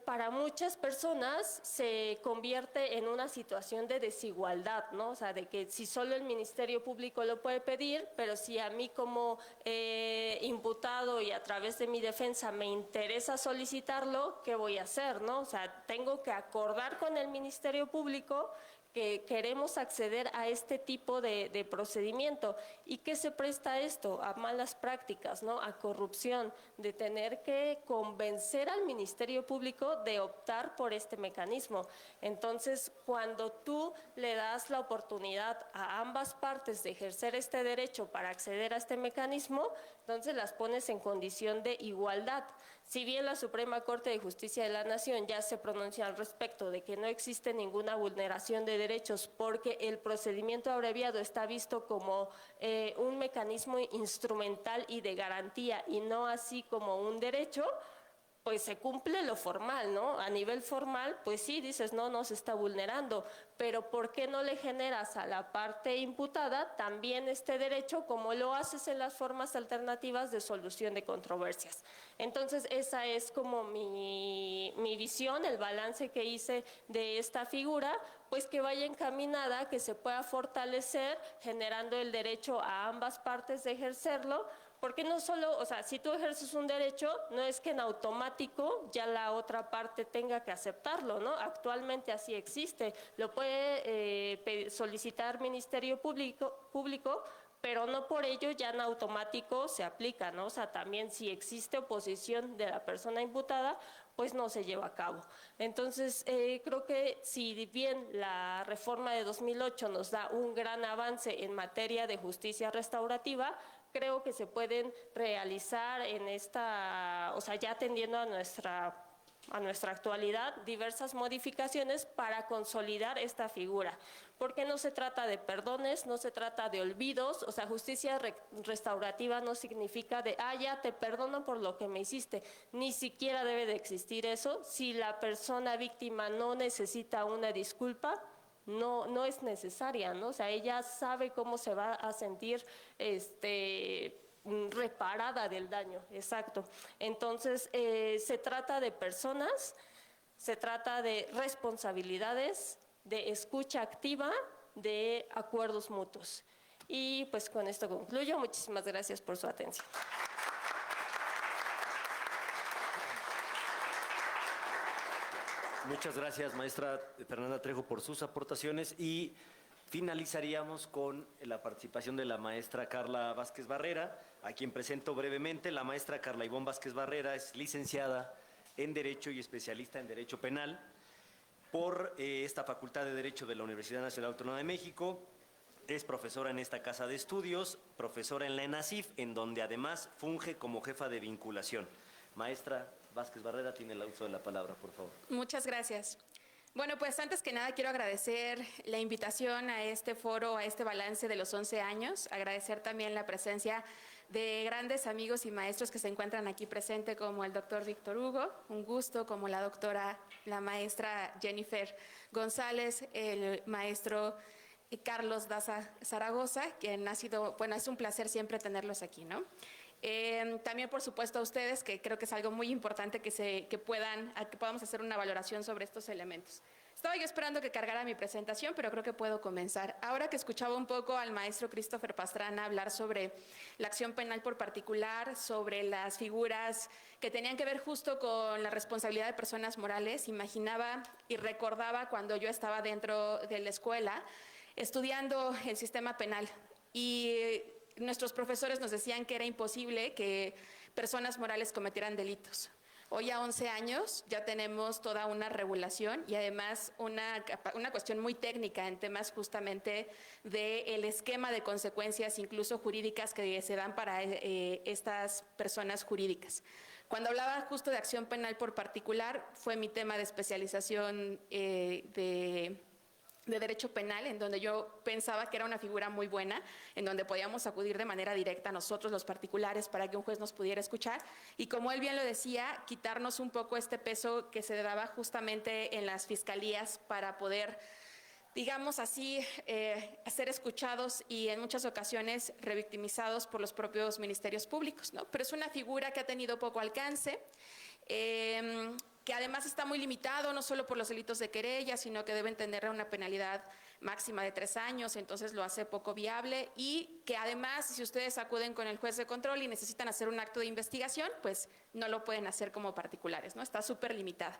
Para muchas personas se convierte en una situación de desigualdad, ¿no? O sea, de que si solo el Ministerio Público lo puede pedir, pero si a mí como imputado y a través de mi defensa me interesa solicitarlo, ¿qué voy a hacer, no? O sea, tengo que acordar con el Ministerio Público que queremos acceder a este tipo de procedimiento. ¿Y qué se presta a esto? A malas prácticas, ¿no? A corrupción, de tener que convencer al Ministerio Público de optar por este mecanismo. Entonces, cuando tú le das la oportunidad a ambas partes de ejercer este derecho para acceder a este mecanismo, entonces las pones en condición de igualdad. Si bien la Suprema Corte de Justicia de la Nación ya se pronunció al respecto de que no existe ninguna vulneración de derechos, porque el procedimiento abreviado está visto como un mecanismo instrumental y de garantía, y no así como un derecho, pues se cumple lo formal, ¿no? A nivel formal, pues sí, dices, no se está vulnerando, pero ¿por qué no le generas a la parte imputada también este derecho, como lo haces en las formas alternativas de solución de controversias? Entonces, esa es como mi visión, el balance que hice de esta figura, pues que vaya encaminada, que se pueda fortalecer, generando el derecho a ambas partes de ejercerlo. Porque no solo, o sea, si tú ejerces un derecho, no es que en automático ya la otra parte tenga que aceptarlo, ¿no? Actualmente así existe. Lo puede solicitar Ministerio Público, pero no por ello ya en automático se aplica, ¿no? O sea, también si existe oposición de la persona imputada, pues no se lleva a cabo. Entonces, creo que si bien la reforma de 2008 nos da un gran avance en materia de justicia restaurativa, creo que se pueden realizar en esta, o sea, ya atendiendo a nuestra actualidad, diversas modificaciones para consolidar esta figura. Porque no se trata de perdones, no se trata de olvidos. O sea, justicia restaurativa no significa de, ya te perdono por lo que me hiciste. Ni siquiera debe de existir eso. Si la persona víctima no necesita una disculpa, no es necesaria, ¿no? O sea, ella sabe cómo se va a sentir reparada del daño, exacto. Entonces, se trata de personas, se trata de responsabilidades, de escucha activa, de acuerdos mutuos. Y pues con esto concluyo. Muchísimas gracias por su atención. Muchas gracias, maestra Fernanda Trejo, por sus aportaciones, y finalizaríamos con la participación de la maestra Carla Vázquez Barrera, a quien presento brevemente. La maestra Carla Ivonne Vázquez Barrera es licenciada en Derecho y especialista en Derecho Penal por esta Facultad de Derecho de la Universidad Nacional Autónoma de México. Es profesora en esta casa de estudios, profesora en la ENACIF, en donde además funge como jefa de vinculación. Maestra Vázquez Barrera, tiene el uso de la palabra, por favor. Muchas gracias. Bueno, pues antes que nada quiero agradecer la invitación a este foro, a este balance de los 11 años, agradecer también la presencia de grandes amigos y maestros que se encuentran aquí presentes, como el doctor Víctor Hugo, un gusto, como la maestra Jennifer González, el maestro Carlos Daza Zaragoza, quien ha sido, bueno, es un placer siempre tenerlos aquí, ¿no? También, por supuesto, a ustedes, que creo que es algo muy importante que podamos hacer una valoración sobre estos elementos. Estaba yo esperando que cargara mi presentación, pero creo que puedo comenzar. Ahora que escuchaba un poco al maestro Christopher Pastrana hablar sobre la acción penal por particular, sobre las figuras que tenían que ver justo con la responsabilidad de personas morales, imaginaba y recordaba cuando yo estaba dentro de la escuela estudiando el sistema penal y nuestros profesores nos decían que era imposible que personas morales cometieran delitos. Hoy a 11 años ya tenemos toda una regulación y además una cuestión muy técnica en temas justamente del esquema de consecuencias, incluso jurídicas, que se dan para estas personas jurídicas. Cuando hablaba justo de acción penal por particular, fue mi tema de especialización de Derecho Penal, en donde yo pensaba que era una figura muy buena, en donde podíamos acudir de manera directa a nosotros, los particulares, para que un juez nos pudiera escuchar. Y como él bien lo decía, quitarnos un poco este peso que se daba justamente en las fiscalías para poder, digamos así, ser escuchados y en muchas ocasiones revictimizados por los propios ministerios públicos, ¿no? Pero es una figura que ha tenido poco alcance, que además está muy limitado, no solo por los delitos de querella, sino que deben tener una penalidad máxima de 3 años, entonces lo hace poco viable, y que además, si ustedes acuden con el juez de control y necesitan hacer un acto de investigación, pues no lo pueden hacer como particulares, ¿no? Está súper limitada.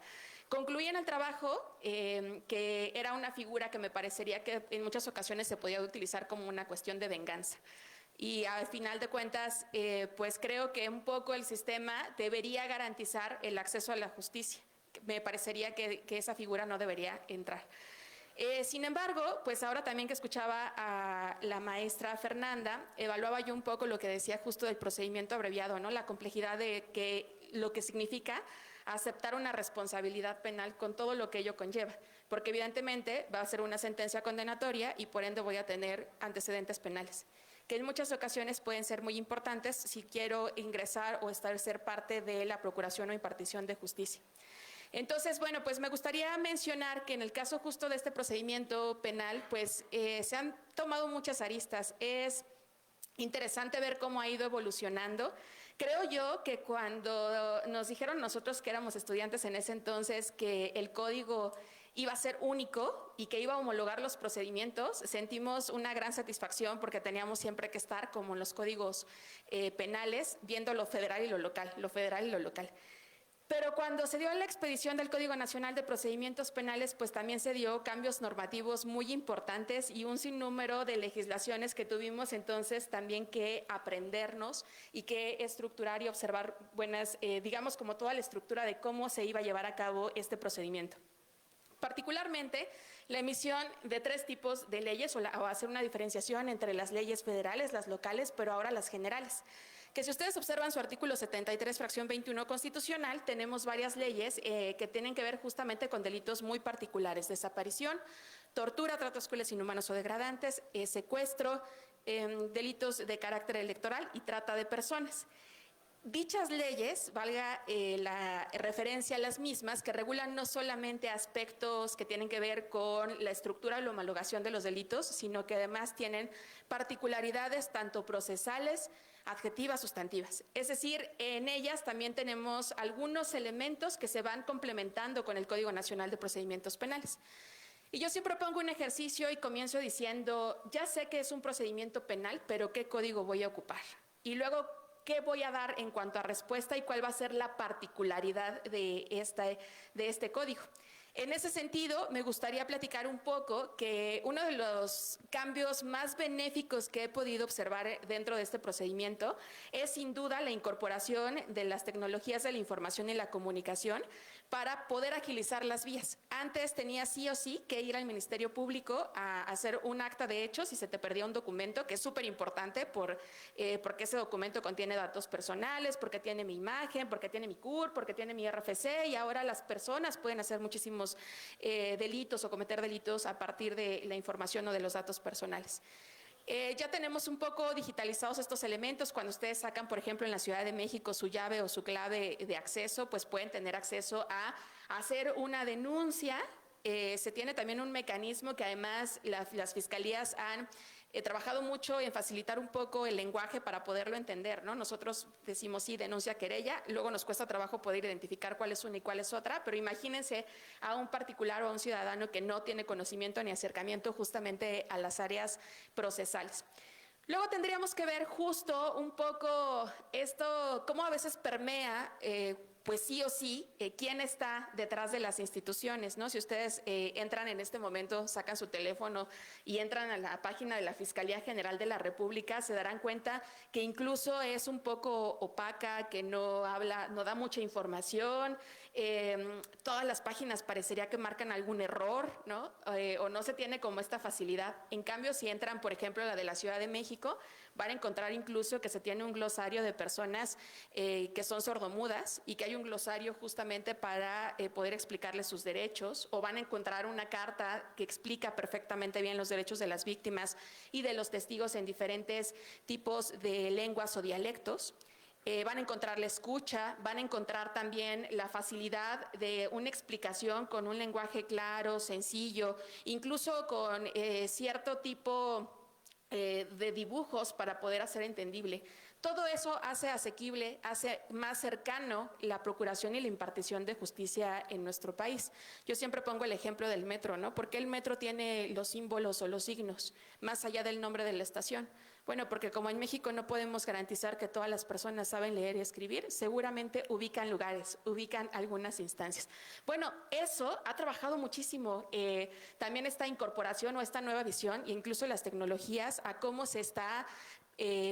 Concluí en el trabajo que era una figura que me parecería que en muchas ocasiones se podía utilizar como una cuestión de venganza. Y al final de cuentas, pues creo que un poco el sistema debería garantizar el acceso a la justicia. Me parecería que esa figura no debería entrar. Sin embargo, pues ahora también que escuchaba a la maestra Fernanda, evaluaba yo un poco lo que decía justo del procedimiento abreviado, ¿no? La complejidad de lo que significa aceptar una responsabilidad penal con todo lo que ello conlleva, porque evidentemente va a ser una sentencia condenatoria y por ende voy a tener antecedentes penales, que en muchas ocasiones pueden ser muy importantes si quiero ingresar o ser parte de la procuración o impartición de justicia. Entonces, bueno, pues me gustaría mencionar que en el caso justo de este procedimiento penal, pues se han tomado muchas aristas. Es interesante ver cómo ha ido evolucionando. Creo yo que cuando nos dijeron nosotros que éramos estudiantes en ese entonces que el código iba a ser único y que iba a homologar los procedimientos, sentimos una gran satisfacción porque teníamos siempre que estar, como en los códigos penales, viendo lo federal y lo local, lo federal y lo local. Pero cuando se dio la expedición del Código Nacional de Procedimientos Penales, pues también se dio cambios normativos muy importantes y un sinnúmero de legislaciones que tuvimos entonces también que aprendernos y que estructurar y observar buenas, digamos, como toda la estructura de cómo se iba a llevar a cabo este procedimiento. Particularmente, la emisión de 3 tipos de leyes o hacer una diferenciación entre las leyes federales, las locales, pero ahora las generales. Que si ustedes observan su artículo 73, fracción 21 constitucional, tenemos varias leyes que tienen que ver justamente con delitos muy particulares: desaparición, tortura, tratos crueles, inhumanos o degradantes, secuestro, delitos de carácter electoral y trata de personas. Dichas leyes, valga la referencia a las mismas, que regulan no solamente aspectos que tienen que ver con la estructura o la homologación de los delitos, sino que además tienen particularidades tanto procesales, adjetivas, sustantivas. Es decir, en ellas también tenemos algunos elementos que se van complementando con el Código Nacional de Procedimientos Penales. Y yo siempre pongo un ejercicio y comienzo diciendo, ya sé que es un procedimiento penal, pero ¿qué código voy a ocupar? Y luego, ¿qué voy a dar en cuanto a respuesta y cuál va a ser la particularidad de este código? En ese sentido, me gustaría platicar un poco que uno de los cambios más benéficos que he podido observar dentro de este procedimiento es sin duda la incorporación de las tecnologías de la información y la comunicación para poder agilizar las vías. Antes tenía sí o sí que ir al Ministerio Público a hacer un acta de hechos si se te perdía un documento, que es súper importante porque ese documento contiene datos personales, porque tiene mi imagen, porque tiene mi CURP, porque tiene mi RFC, y ahora las personas pueden hacer muchísimos delitos o cometer delitos a partir de la información o de los datos personales. Ya tenemos un poco digitalizados estos elementos. Cuando ustedes sacan, por ejemplo, en la Ciudad de México su llave o su clave de acceso, pues pueden tener acceso a hacer una denuncia. Se tiene también un mecanismo que además las fiscalías han trabajado mucho en facilitar un poco el lenguaje para poderlo entender, ¿no? Nosotros decimos sí, denuncia, querella, luego nos cuesta trabajo poder identificar cuál es una y cuál es otra, pero imagínense a un particular o a un ciudadano que no tiene conocimiento ni acercamiento justamente a las áreas procesales. Luego tendríamos que ver justo un poco esto, cómo a veces permea pues sí o sí, quién está detrás de las instituciones, ¿no? Si ustedes entran en este momento, sacan su teléfono y entran a la página de la Fiscalía General de la República, se darán cuenta que incluso es un poco opaca, que no da mucha información. Todas las páginas parecería que marcan algún error, ¿no? O no se tiene como esta facilidad. En cambio, si entran, por ejemplo, la de la Ciudad de México, van a encontrar incluso que se tiene un glosario de personas que son sordomudas y que hay un glosario justamente para poder explicarles sus derechos, o van a encontrar una carta que explica perfectamente bien los derechos de las víctimas y de los testigos en diferentes tipos de lenguas o dialectos. Van a encontrar la escucha, van a encontrar también la facilidad de una explicación con un lenguaje claro, sencillo, incluso con cierto tipo de dibujos para poder hacer entendible. Todo eso hace asequible, hace más cercano la procuración y la impartición de justicia en nuestro país. Yo siempre pongo el ejemplo del metro, ¿no? ¿Por qué el metro tiene los símbolos o los signos más allá del nombre de la estación? Bueno, porque como en México no podemos garantizar que todas las personas saben leer y escribir, seguramente ubican lugares, ubican algunas instancias. Bueno, eso ha trabajado muchísimo. También esta incorporación o esta nueva visión, e incluso las tecnologías, a cómo se está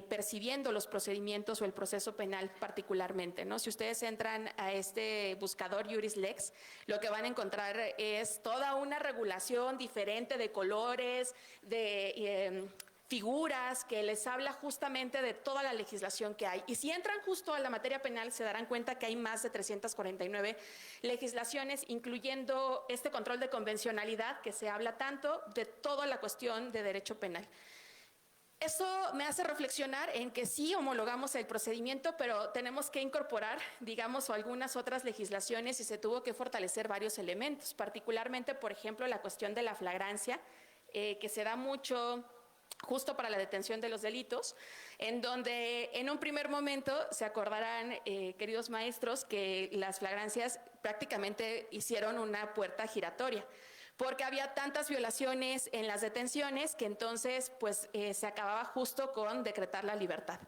percibiendo los procedimientos o el proceso penal particularmente, ¿no? Si ustedes entran a este buscador JurisLex, lo que van a encontrar es toda una regulación diferente de colores, de figuras que les habla justamente de toda la legislación que hay. Y si entran justo a la materia penal, se darán cuenta que hay más de 349 legislaciones, incluyendo este control de convencionalidad, que se habla tanto de toda la cuestión de derecho penal. Eso me hace reflexionar en que sí homologamos el procedimiento, pero tenemos que incorporar, digamos, algunas otras legislaciones, y se tuvo que fortalecer varios elementos, particularmente, por ejemplo, la cuestión de la flagrancia, que se da mucho justo para la detención de los delitos, en donde en un primer momento se acordarán, queridos maestros, que las flagrancias prácticamente hicieron una puerta giratoria, porque había tantas violaciones en las detenciones que entonces pues se acababa justo con decretar la libertad.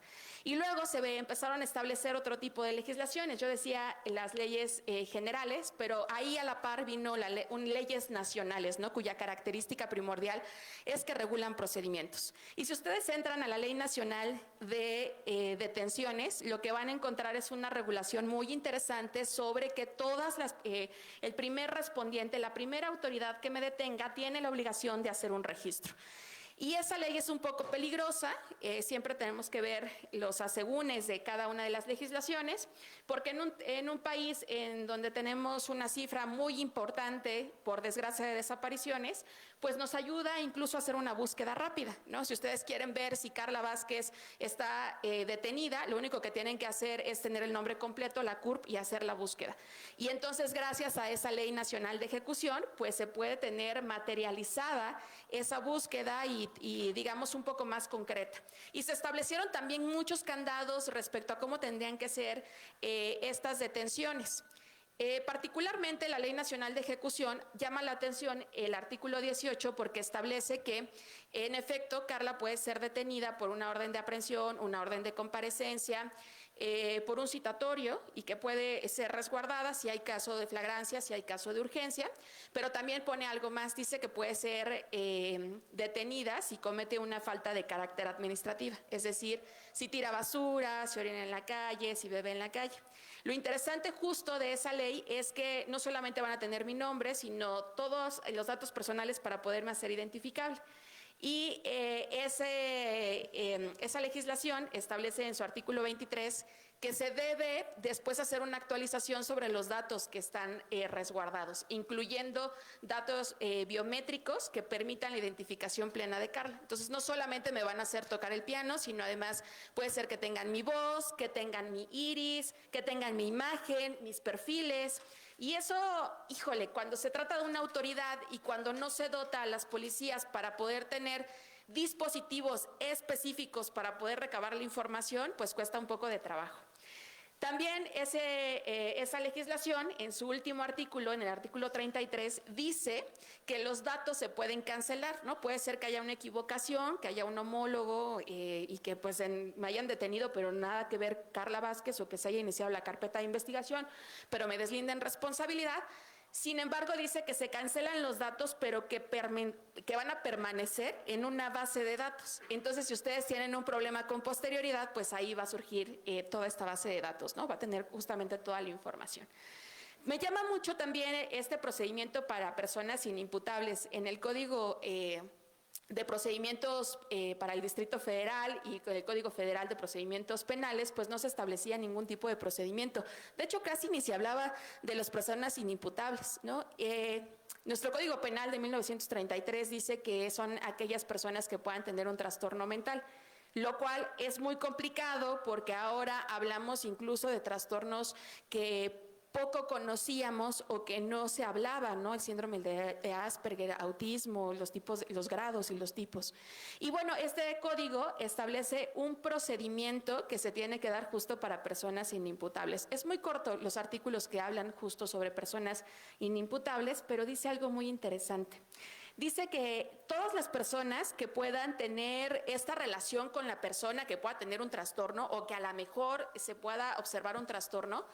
Y luego empezaron a establecer otro tipo de legislaciones. Yo decía las leyes generales, pero ahí a la par vino leyes nacionales, ¿no? Cuya característica primordial es que regulan procedimientos. Y si ustedes entran a la Ley Nacional de Detenciones, lo que van a encontrar es una regulación muy interesante sobre que el primer respondiente, la primera autoridad que me detenga, tiene la obligación de hacer un registro. Y esa ley es un poco peligrosa, siempre tenemos que ver los asegúnes de cada una de las legislaciones, porque en un país en donde tenemos una cifra muy importante, por desgracia, de desapariciones, pues nos ayuda incluso a hacer una búsqueda rápida, ¿no? Si ustedes quieren ver si Carla Vázquez está detenida, lo único que tienen que hacer es tener el nombre completo, la CURP, y hacer la búsqueda. Y entonces, gracias a esa Ley Nacional de Ejecución, pues se puede tener materializada esa búsqueda y digamos un poco más concreta. Y se establecieron también muchos candados respecto a cómo tendrían que ser estas detenciones. Particularmente la Ley Nacional de Ejecución llama la atención el artículo 18 porque establece que en efecto Carla puede ser detenida por una orden de aprehensión, una orden de comparecencia, por un citatorio y que puede ser resguardada si hay caso de flagrancia, si hay caso de urgencia, pero también pone algo más, dice que puede ser detenida si comete una falta de carácter administrativa, es decir, si tira basura, si orina en la calle, si bebe en la calle. Lo interesante justo de esa ley es que no solamente van a tener mi nombre, sino todos los datos personales para poderme hacer identificable. Y esa legislación establece en su artículo 23 que se debe después hacer una actualización sobre los datos que están resguardados, incluyendo datos biométricos que permitan la identificación plena de Carla. Entonces, no solamente me van a hacer tocar el piano, sino además puede ser que tengan mi voz, que tengan mi iris, que tengan mi imagen, mis perfiles. Y eso, híjole, cuando se trata de una autoridad y cuando no se dota a las policías para poder tener dispositivos específicos para poder recabar la información, pues cuesta un poco de trabajo. También esa legislación, en su último artículo, en el artículo 33, dice que los datos se pueden cancelar, ¿no? Puede ser que haya una equivocación, que haya un homólogo y que pues me hayan detenido, pero nada que ver Carla Vázquez, o que se haya iniciado la carpeta de investigación, pero me deslinden responsabilidad. Sin embargo, dice que se cancelan los datos, pero que van a permanecer en una base de datos. Entonces, si ustedes tienen un problema con posterioridad, pues ahí va a surgir toda esta base de datos, ¿no? Va a tener justamente toda la información. Me llama mucho también este procedimiento para personas inimputables. En el Código de Procedimientos para el Distrito Federal y el Código Federal de Procedimientos Penales, pues no se establecía ningún tipo de procedimiento. De hecho, casi ni se hablaba de las personas inimputables, ¿no? Nuestro Código Penal de 1933 dice que son aquellas personas que puedan tener un trastorno mental, lo cual es muy complicado porque ahora hablamos incluso de trastornos que poco conocíamos o que no se hablaba, ¿no? El síndrome de Asperger, autismo, los tipos, los grados y los tipos. Y bueno, este código establece un procedimiento que se tiene que dar justo para personas inimputables. Es muy corto los artículos que hablan justo sobre personas inimputables, pero dice algo muy interesante. Dice que todas las personas que puedan tener esta relación con la persona que pueda tener un trastorno o que a lo mejor se pueda observar un trastorno,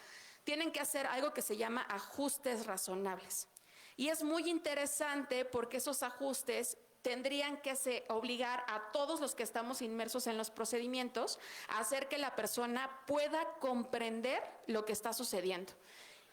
tienen que hacer algo que se llama ajustes razonables. Y es muy interesante porque esos ajustes tendrían que obligar a todos los que estamos inmersos en los procedimientos a hacer que la persona pueda comprender lo que está sucediendo.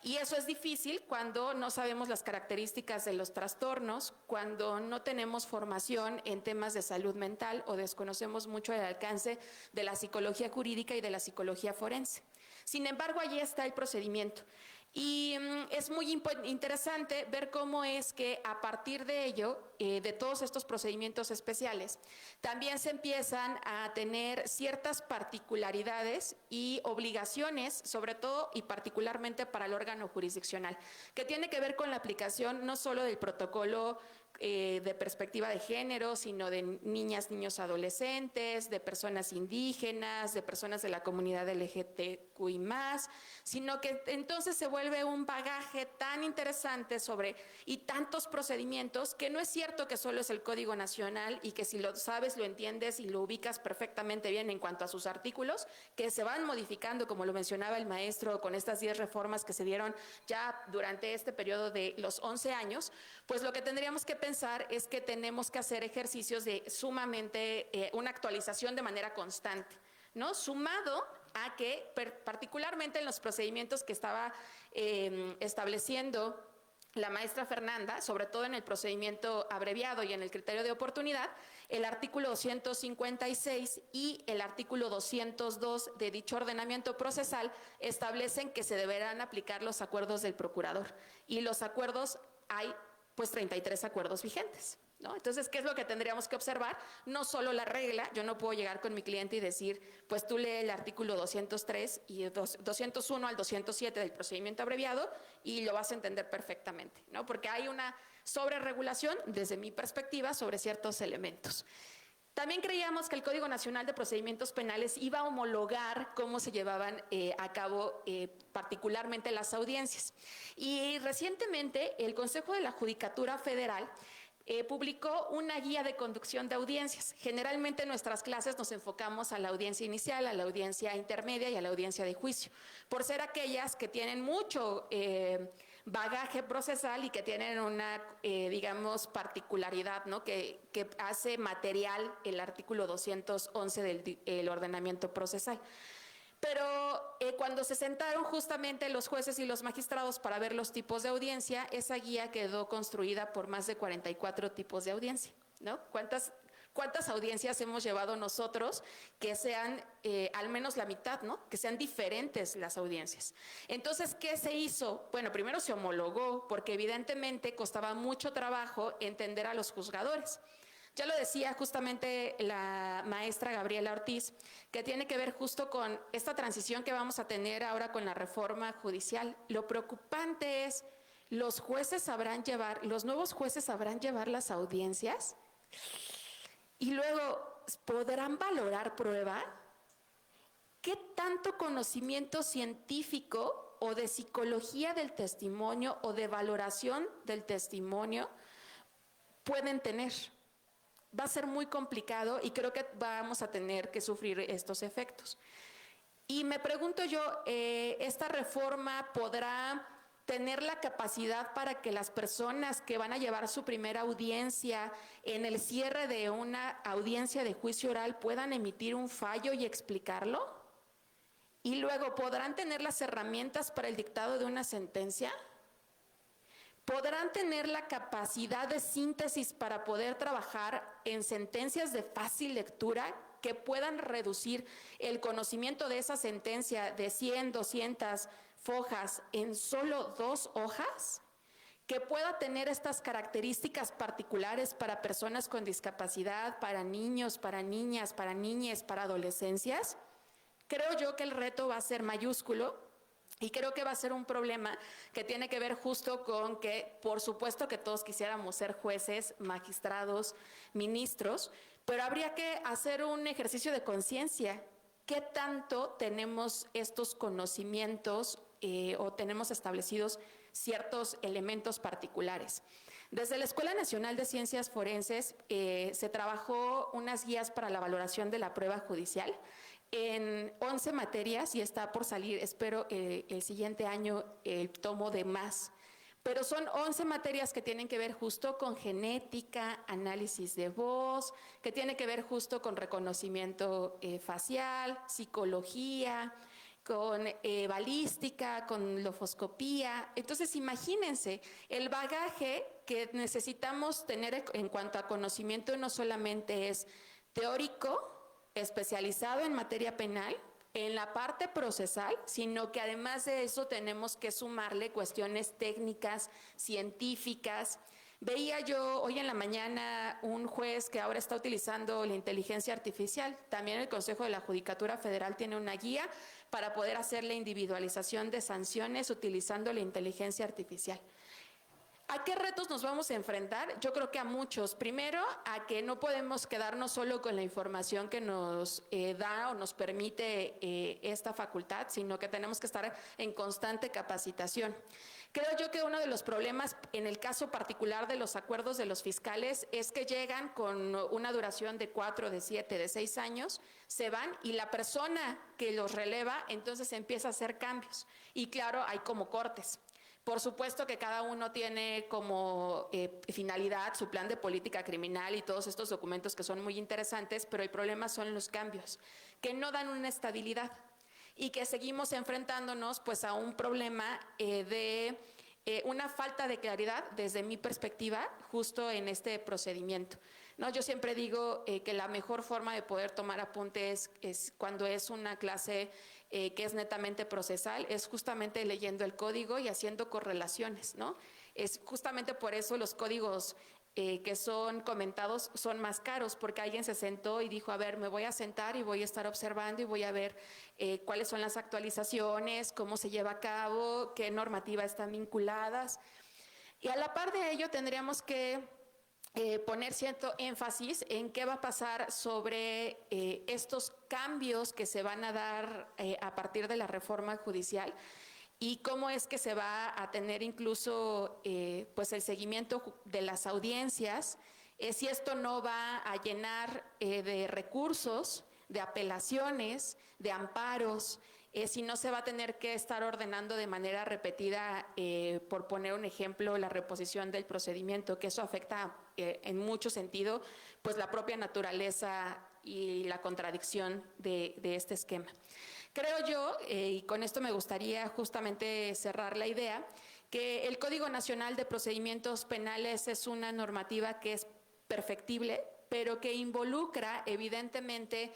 Y eso es difícil cuando no sabemos las características de los trastornos, cuando no tenemos formación en temas de salud mental o desconocemos mucho el alcance de la psicología jurídica y de la psicología forense. Sin embargo, allí está el procedimiento. Y es muy interesante ver cómo es que a partir de ello, de todos estos procedimientos especiales, también se empiezan a tener ciertas particularidades y obligaciones, sobre todo y particularmente para el órgano jurisdiccional, que tiene que ver con la aplicación no solo del protocolo de perspectiva de género, sino de niñas, niños, adolescentes, de personas indígenas, de personas de la comunidad LGTQI+, sino que entonces se vuelve un bagaje tan interesante y tantos procedimientos que no es cierto que solo es el Código Nacional y que si lo sabes, lo entiendes y lo ubicas perfectamente bien en cuanto a sus artículos, que se van modificando, como lo mencionaba el maestro, con estas 10 reformas que se dieron ya durante este periodo de los 11 años, pues lo que tendríamos que pensar es que tenemos que hacer ejercicios de sumamente una actualización de manera constante, ¿no? Sumado a que particularmente en los procedimientos que estaba estableciendo la maestra Fernanda, sobre todo en el procedimiento abreviado y en el criterio de oportunidad, el artículo 256 y el artículo 202 de dicho ordenamiento procesal establecen que se deberán aplicar los acuerdos del procurador. Y los acuerdos hay pues 33 acuerdos vigentes, ¿no? Entonces, ¿qué es lo que tendríamos que observar? No solo la regla, yo no puedo llegar con mi cliente y decir, pues tú lee el artículo 203 y 201 al 207 del procedimiento abreviado y lo vas a entender perfectamente, ¿no? Porque hay una sobreregulación, desde mi perspectiva, sobre ciertos elementos. También creíamos que el Código Nacional de Procedimientos Penales iba a homologar cómo se llevaban a cabo particularmente las audiencias. Y recientemente el Consejo de la Judicatura Federal publicó una guía de conducción de audiencias. Generalmente en nuestras clases nos enfocamos a la audiencia inicial, a la audiencia intermedia y a la audiencia de juicio, por ser aquellas que tienen mucho bagaje procesal y que tienen una, digamos, particularidad, ¿no? que hace material el artículo 211 del ordenamiento procesal. Pero cuando se sentaron justamente los jueces y los magistrados para ver los tipos de audiencia, esa guía quedó construida por más de 44 tipos de audiencia, ¿no? ¿Cuántas audiencias hemos llevado nosotros que sean al menos la mitad, ¿no? Que sean diferentes las audiencias. Entonces, ¿qué se hizo? Bueno, primero se homologó, porque evidentemente costaba mucho trabajo entender a los juzgadores. Ya lo decía justamente la maestra Gabriela Ortiz, que tiene que ver justo con esta transición que vamos a tener ahora con la reforma judicial. Lo preocupante es, ¿los nuevos jueces sabrán llevar las audiencias? Y luego, ¿podrán valorar prueba? ¿Qué tanto conocimiento científico o de psicología del testimonio o de valoración del testimonio pueden tener? Va a ser muy complicado y creo que vamos a tener que sufrir estos efectos. Y me pregunto yo, ¿esta reforma podrá tener la capacidad para que las personas que van a llevar su primera audiencia en el cierre de una audiencia de juicio oral puedan emitir un fallo y explicarlo? Y luego, ¿podrán tener las herramientas para el dictado de una sentencia? ¿Podrán tener la capacidad de síntesis para poder trabajar en sentencias de fácil lectura que puedan reducir el conocimiento de esa sentencia de 100, 200 fojas en solo 2 hojas? ¿Que pueda tener estas características particulares para personas con discapacidad, para niños, para niñas, para niñes, para adolescencias? Creo yo que el reto va a ser mayúsculo. Y creo que va a ser un problema que tiene que ver justo con que, por supuesto que todos quisiéramos ser jueces, magistrados, ministros, pero habría que hacer un ejercicio de conciencia. ¿Qué tanto tenemos estos conocimientos o tenemos establecidos ciertos elementos particulares? Desde la Escuela Nacional de Ciencias Forenses se trabajó unas guías para la valoración de la prueba judicial en 11 materias y está por salir, espero, el siguiente año el tomo de más. Pero son 11 materias que tienen que ver justo con genética, análisis de voz, que tiene que ver justo con reconocimiento facial, psicología, con balística, con lofoscopía. Entonces, imagínense el bagaje que necesitamos tener en cuanto a conocimiento. No solamente es teórico, especializado en materia penal, en la parte procesal, sino que además de eso tenemos que sumarle cuestiones técnicas, científicas. Veía yo hoy en la mañana un juez que ahora está utilizando la inteligencia artificial. También el Consejo de la Judicatura Federal tiene una guía para poder hacer la individualización de sanciones utilizando la inteligencia artificial. ¿A qué retos nos vamos a enfrentar? Yo creo que a muchos. Primero, a que no podemos quedarnos solo con la información que nos da o nos permite esta facultad, sino que tenemos que estar en constante capacitación. Creo yo que uno de los problemas en el caso particular de los acuerdos de los fiscales es que llegan con una duración de 4, de 7, de 6 años, se van y la persona que los releva entonces empieza a hacer cambios. Y claro, hay como cortes. Por supuesto que cada uno tiene como finalidad su plan de política criminal y todos estos documentos que son muy interesantes, pero el problema son los cambios, que no dan una estabilidad y que seguimos enfrentándonos pues a un problema de una falta de claridad desde mi perspectiva justo en este procedimiento. No, yo siempre digo que la mejor forma de poder tomar apuntes es cuando es una clase que es netamente procesal, es justamente leyendo el código y haciendo correlaciones, ¿no? Es justamente por eso los códigos que son comentados son más caros, porque alguien se sentó y dijo, a ver, me voy a sentar y voy a estar observando y voy a ver cuáles son las actualizaciones, cómo se lleva a cabo, qué normativas están vinculadas. Y a la par de ello tendríamos que poner cierto énfasis en qué va a pasar sobre estos cambios que se van a dar a partir de la reforma judicial y cómo es que se va a tener incluso pues el seguimiento de las audiencias, si esto no va a llenar de recursos, de apelaciones, de amparos, si no se va a tener que estar ordenando de manera repetida, por poner un ejemplo, la reposición del procedimiento, que eso afecta en mucho sentido pues la propia naturaleza y la contradicción de este esquema. Creo yo, y con esto me gustaría justamente cerrar la idea, que el Código Nacional de Procedimientos Penales es una normativa que es perfectible, pero que involucra evidentemente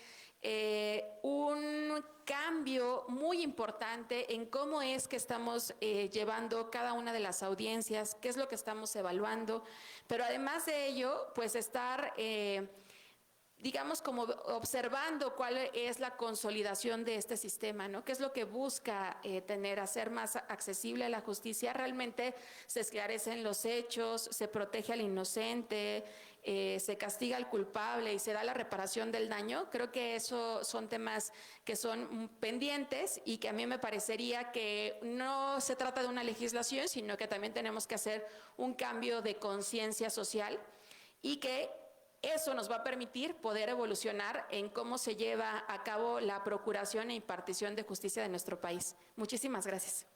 un cambio muy importante en cómo es que estamos llevando cada una de las audiencias, qué es lo que estamos evaluando, pero además de ello, pues estar digamos, como observando cuál es la consolidación de este sistema, ¿no? ¿Qué es lo que busca hacer más accesible la justicia? Realmente se esclarecen los hechos, se protege al inocente, se castiga al culpable y se da la reparación del daño. Creo que eso son temas que son pendientes y que a mí me parecería que no se trata de una legislación, sino que también tenemos que hacer un cambio de conciencia social y que eso nos va a permitir poder evolucionar en cómo se lleva a cabo la procuración e impartición de justicia de nuestro país. Muchísimas gracias.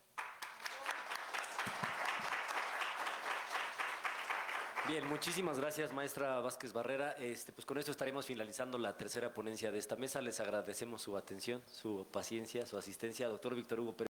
Bien, muchísimas gracias, maestra Vázquez Barrera. Pues con esto estaremos finalizando la tercera ponencia de esta mesa. Les agradecemos su atención, su paciencia, su asistencia. Doctor Víctor Hugo Pérez.